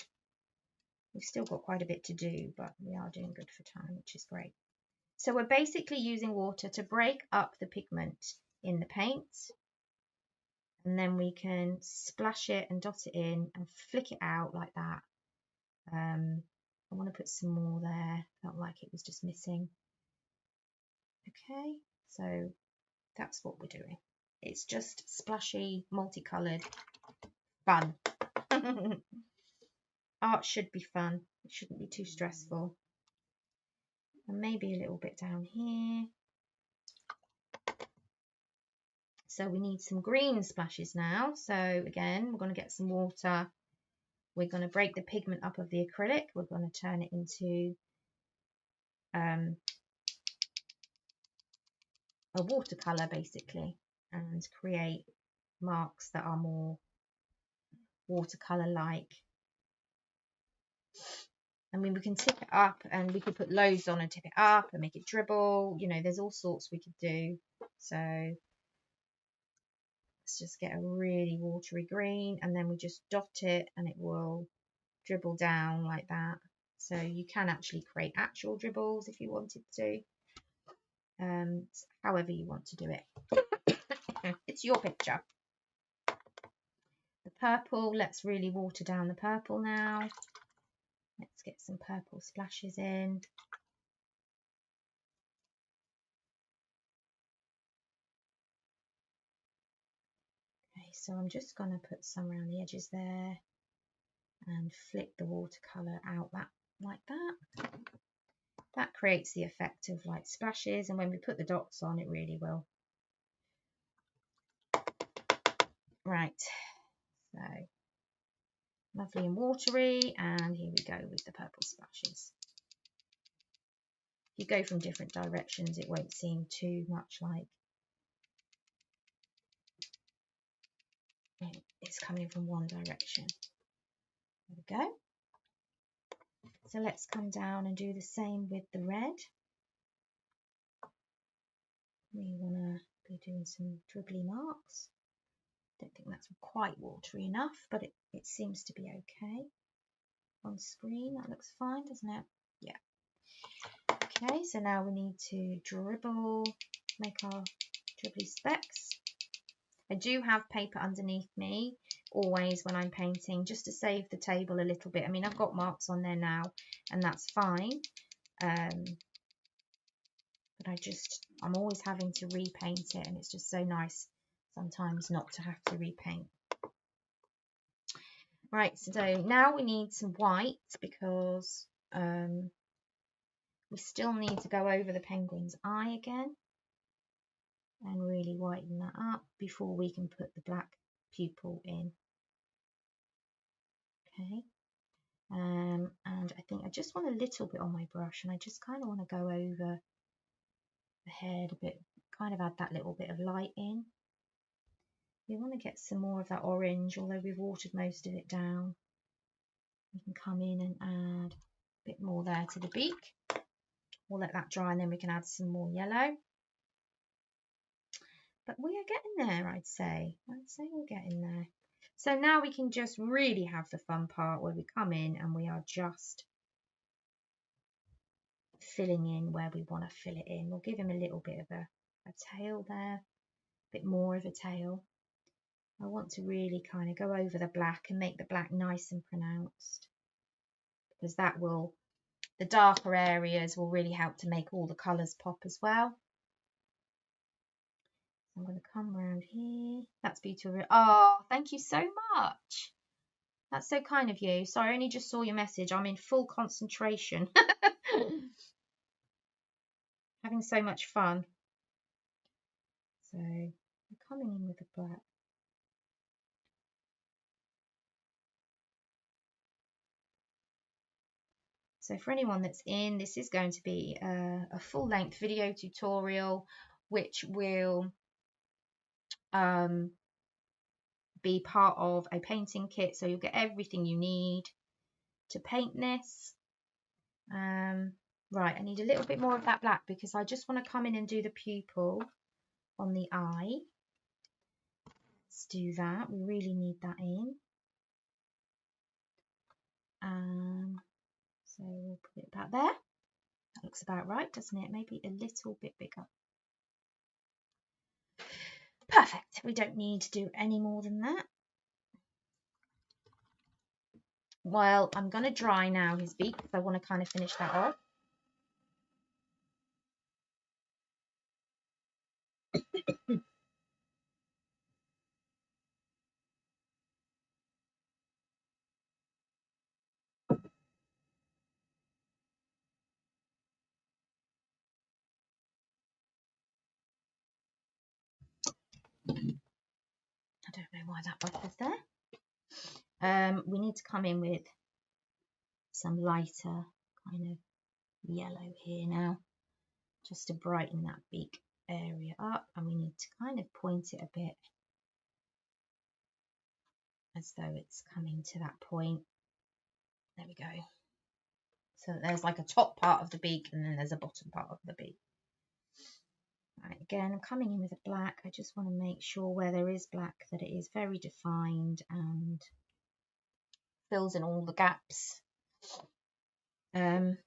We've still got quite a bit to do, but we are doing good for time, which is great. So we're basically using water to break up the pigment in the paint, and then we can splash it and dot it in and flick it out like that. I want to put some more there. Felt like it was just missing. Okay, so that's what we're doing. It's just splashy, multicolored fun. Art should be fun. It shouldn't be too stressful. And maybe a little bit down here. So we need some green splashes now. So again, we're going to get some water. We're going to break the pigment up of the acrylic. We're going to turn it into a watercolor basically, and create marks that are more watercolor like. I mean, we can tip it up, and we could put loads on and tip it up and make it dribble. You know, there's all sorts we could do. So let's just get a really watery green, and then we just dot it and it will dribble down like that. So you can actually create actual dribbles if you wanted to. however you want to do it. It's your picture. The purple, let's really water down the purple now. Let's get some purple splashes in. Okay, so I'm just going to put some around the edges there and flick the watercolour out like that. That creates the effect of like splashes, and when we put the dots on, it really will. Right, so lovely and watery, and here we go with the purple splashes. If you go from different directions, it won't seem too much like it's coming from one direction. There we go. So let's come down and do the same with the red. We want to be doing some dribbly marks. Don't think that's quite watery enough, but it seems to be okay on screen. That looks fine, doesn't it? Yeah. Okay, so now we need to dribble, make our dribbly specks. I do have paper underneath me always when I'm painting, just to save the table a little bit. I mean, I've got marks on there now, and that's fine. But I'm always having to repaint it, and it's just so nice sometimes not to have to repaint. Right, so now we need some white because we still need to go over the penguin's eye again and really whiten that up before we can put the black pupil in. Okay, and I think I just want a little bit on my brush, and I just kind of want to go over the head a bit, kind of add that little bit of light in. We want to get some more of that orange, although we've watered most of it down. We can come in and add a bit more there to the beak. We'll let that dry, and then we can add some more yellow. But we are getting there, I'd say. We're getting there. So now we can just really have the fun part where we come in and we are just filling in where we want to fill it in. We'll give him a little bit of a tail there, a bit more of a tail. I want to really kind of go over the black and make the black nice and pronounced, because that will, the darker areas will really help to make all the colours pop as well. I'm going to come around here. That's beautiful. Oh, thank you so much. That's so kind of you. Sorry, I only just saw your message. I'm in full concentration. Having so much fun. So I'm coming in with the black. So for anyone that's in, this is going to be a full-length video tutorial, which will be part of a painting kit. So you'll get everything you need to paint this. Right, I need a little bit more of that black because I just want to come in and do the pupil on the eye. Let's do that. We really need that in. So we'll put it about there. That looks about right, doesn't it? Maybe a little bit bigger. Perfect. We don't need to do any more than that. Well, I'm going to dry now his beak because I want to kind of finish that off. I don't know why that buffer's there. We need to come in with some lighter kind of yellow here now, just to brighten that beak area up, and we need to kind of point it a bit as though it's coming to that point. There we go. So there's like a top part of the beak and then there's a bottom part of the beak. Right, again, I'm coming in with a black. I just want to make sure where there is black that it is very defined and fills in all the gaps. But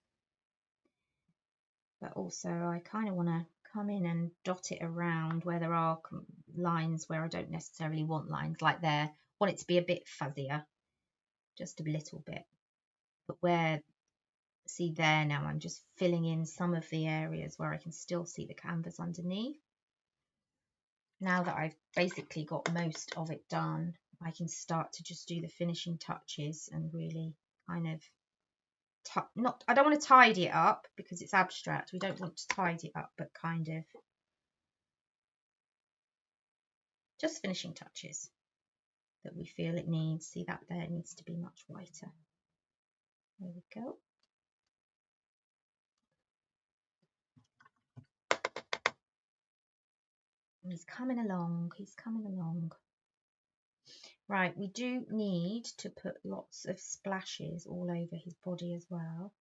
also I kind of want to come in and dot it around where there are lines where I don't necessarily want lines, like there. Want it to be a bit fuzzier, just a little bit. But where, see there now, I'm just filling in some of the areas where I can still see the canvas underneath. Now that I've basically got most of it done, I can start to just do the finishing touches and really kind of I don't want to tidy it up because it's abstract. We don't want to tidy it up, but kind of just finishing touches that we feel it needs. See that there, it needs to be much whiter. There we go. He's coming along, he's coming along. Right, we do need to put lots of splashes all over his body as well.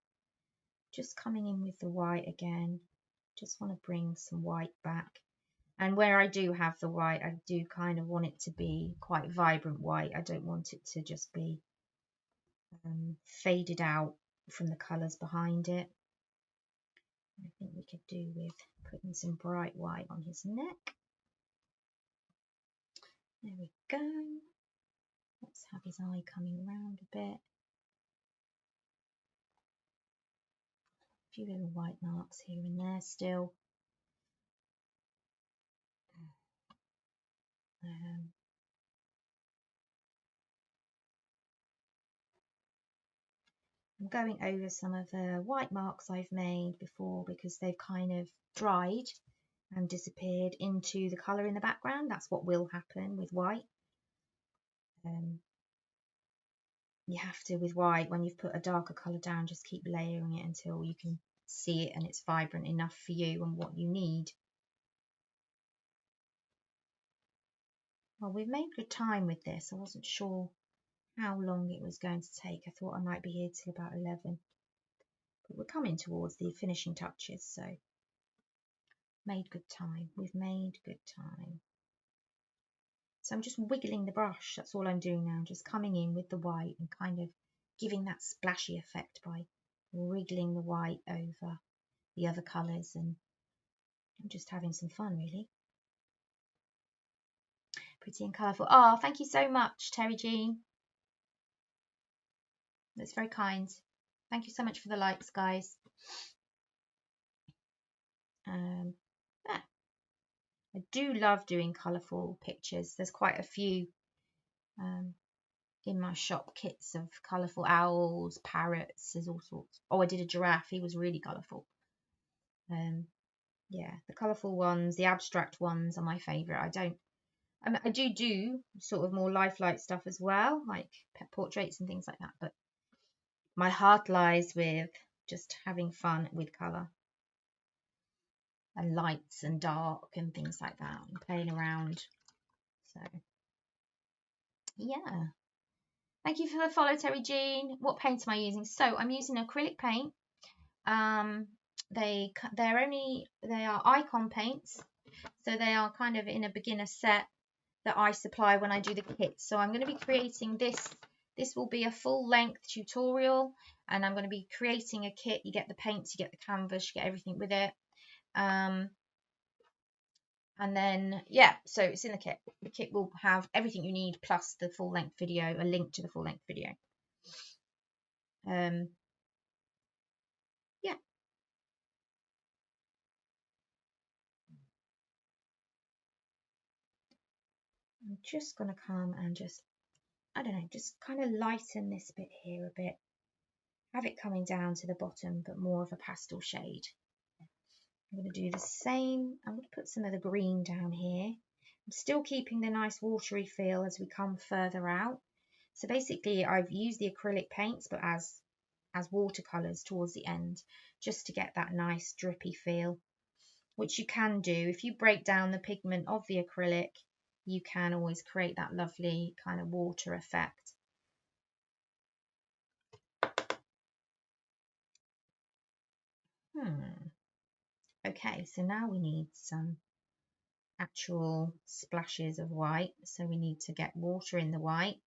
Just coming in with the white again. Just want to bring some white back. And where I do have the white, I do kind of want it to be quite vibrant white. I don't want it to just be faded out from the colours behind it. I think we could do with putting some bright white on his neck. There we go. Let's have his eye coming around a bit. A few little white marks here and there still. I'm going over some of the white marks I've made before because they've kind of dried and disappeared into the colour in the background. That's what will happen with white. You have to, with white, when you've put a darker colour down, just keep layering it until you can see it and it's vibrant enough for you and what you need. Well, we've made good time with this. I wasn't sure how long it was going to take. I thought I might be here till about 11. But we're coming towards the finishing touches, so made good time. We've made good time. So I'm just wiggling the brush. That's all I'm doing now. Just coming in with the white and kind of giving that splashy effect by wriggling the white over the other colours, and I'm just having some fun, really. Pretty and colourful. Oh, thank you so much, Terry Jean. That's very kind. Thank you so much for the likes, guys. Yeah. I do love doing colourful pictures. There's quite a few in my shop, kits of colourful owls, parrots, there's all sorts. Oh, I did a giraffe. He was really colourful. Yeah, the colourful ones, the abstract ones are my favourite. I do sort of more lifelike stuff as well, like pet portraits and things like that, but my heart lies with just having fun with colour and lights and dark and things like that, and playing around. So yeah, thank you for the follow, Terry Jean. What paint am I using? So I'm using acrylic paint. They are icon paints, so they are kind of in a beginner set that I supply when I do the kits. So I'm going to be creating this. This will be a full-length tutorial, and I'm going to be creating a kit. You get the paints, you get the canvas, you get everything with it. And then, yeah, so it's in the kit. The kit will have everything you need, plus the full-length video, a link to the full-length video. Yeah. I'm just going to come and just, I don't know, just kind of lighten this bit here a bit. Have it coming down to the bottom, but more of a pastel shade. I'm going to do the same. I'm going to put some of the green down here. I'm still keeping the nice watery feel as we come further out. So basically I've used the acrylic paints, but as watercolours towards the end, just to get that nice drippy feel, which you can do. If you break down the pigment of the acrylic, you can always create that lovely kind of water effect. Okay, so now we need some actual splashes of white. So we need to get water in the white,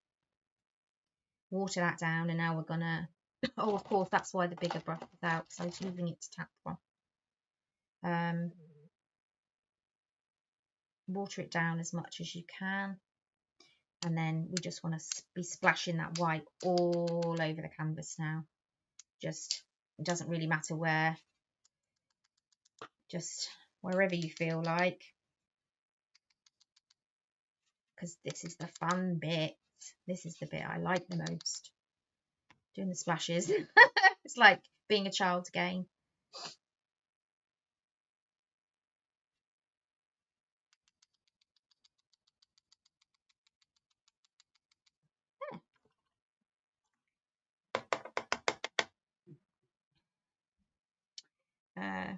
water that down, and now we're gonna, oh, of course, that's why the bigger brush is out, so I was using it to tap one. water it down as much as you can. And then we just want to be splashing that white all over the canvas now. Just, it doesn't really matter where, just wherever you feel like. Because this is the fun bit. This is the bit I like the most. Doing the splashes. It's like being a child again.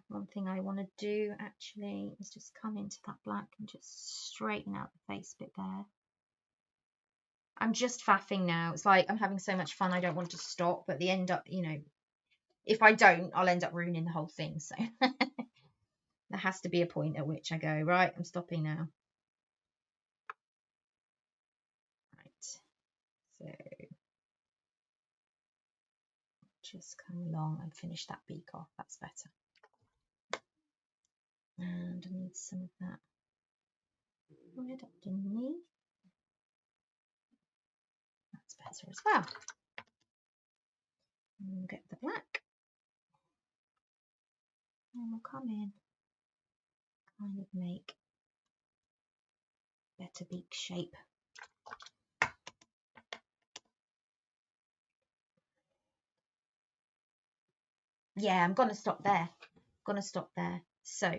One thing I want to do actually is just come into that black and just straighten out the face bit there. I'm just faffing now. It's like I'm having so much fun I don't want to stop, but the end up, you know, if I don't, I'll end up ruining the whole thing. So there has to be a point at which I go, right, I'm stopping now. Right. So just come along and finish that beak off. That's better. And I need some of that red underneath. That's better as well. And we'll get the black. And we'll come in, kind of make better beak shape. Yeah, I'm gonna stop there. So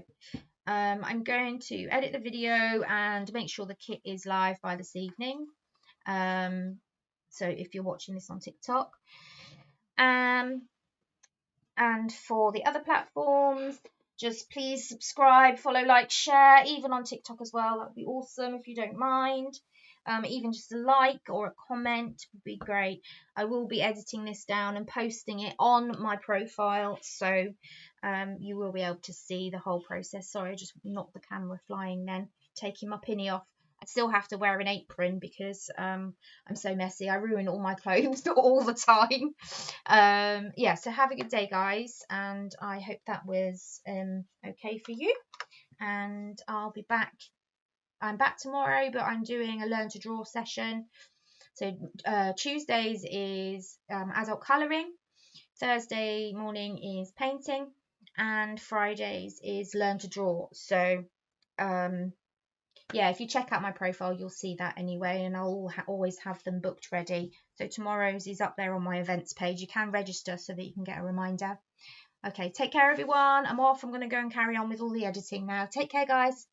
I'm going to edit the video and make sure the kit is live by this evening. So if you're watching this on TikTok, and for the other platforms, just please subscribe, follow, like, share, even on TikTok as well. That would be awesome if you don't mind. Even just a like or a comment would be great. I will be editing this down and posting it on my profile, so you will be able to see the whole process. Sorry, I just knocked the camera flying then, taking my pinny off. I still have to wear an apron because I'm so messy. I ruin all my clothes all the time. Yeah, so have a good day, guys, and I hope that was okay for you. And I'll be back. I'm back tomorrow, but I'm doing a learn to draw session. So Tuesdays is adult colouring, Thursday morning is painting, and Fridays is learn to draw. So yeah, if you check out my profile, you'll see that anyway, and I'll always have them booked ready. So tomorrow's is up there on my events page. You can register so that you can get a reminder. Okay, take care, everyone. I'm off. I'm going to go and carry on with all the editing now. Take care, guys.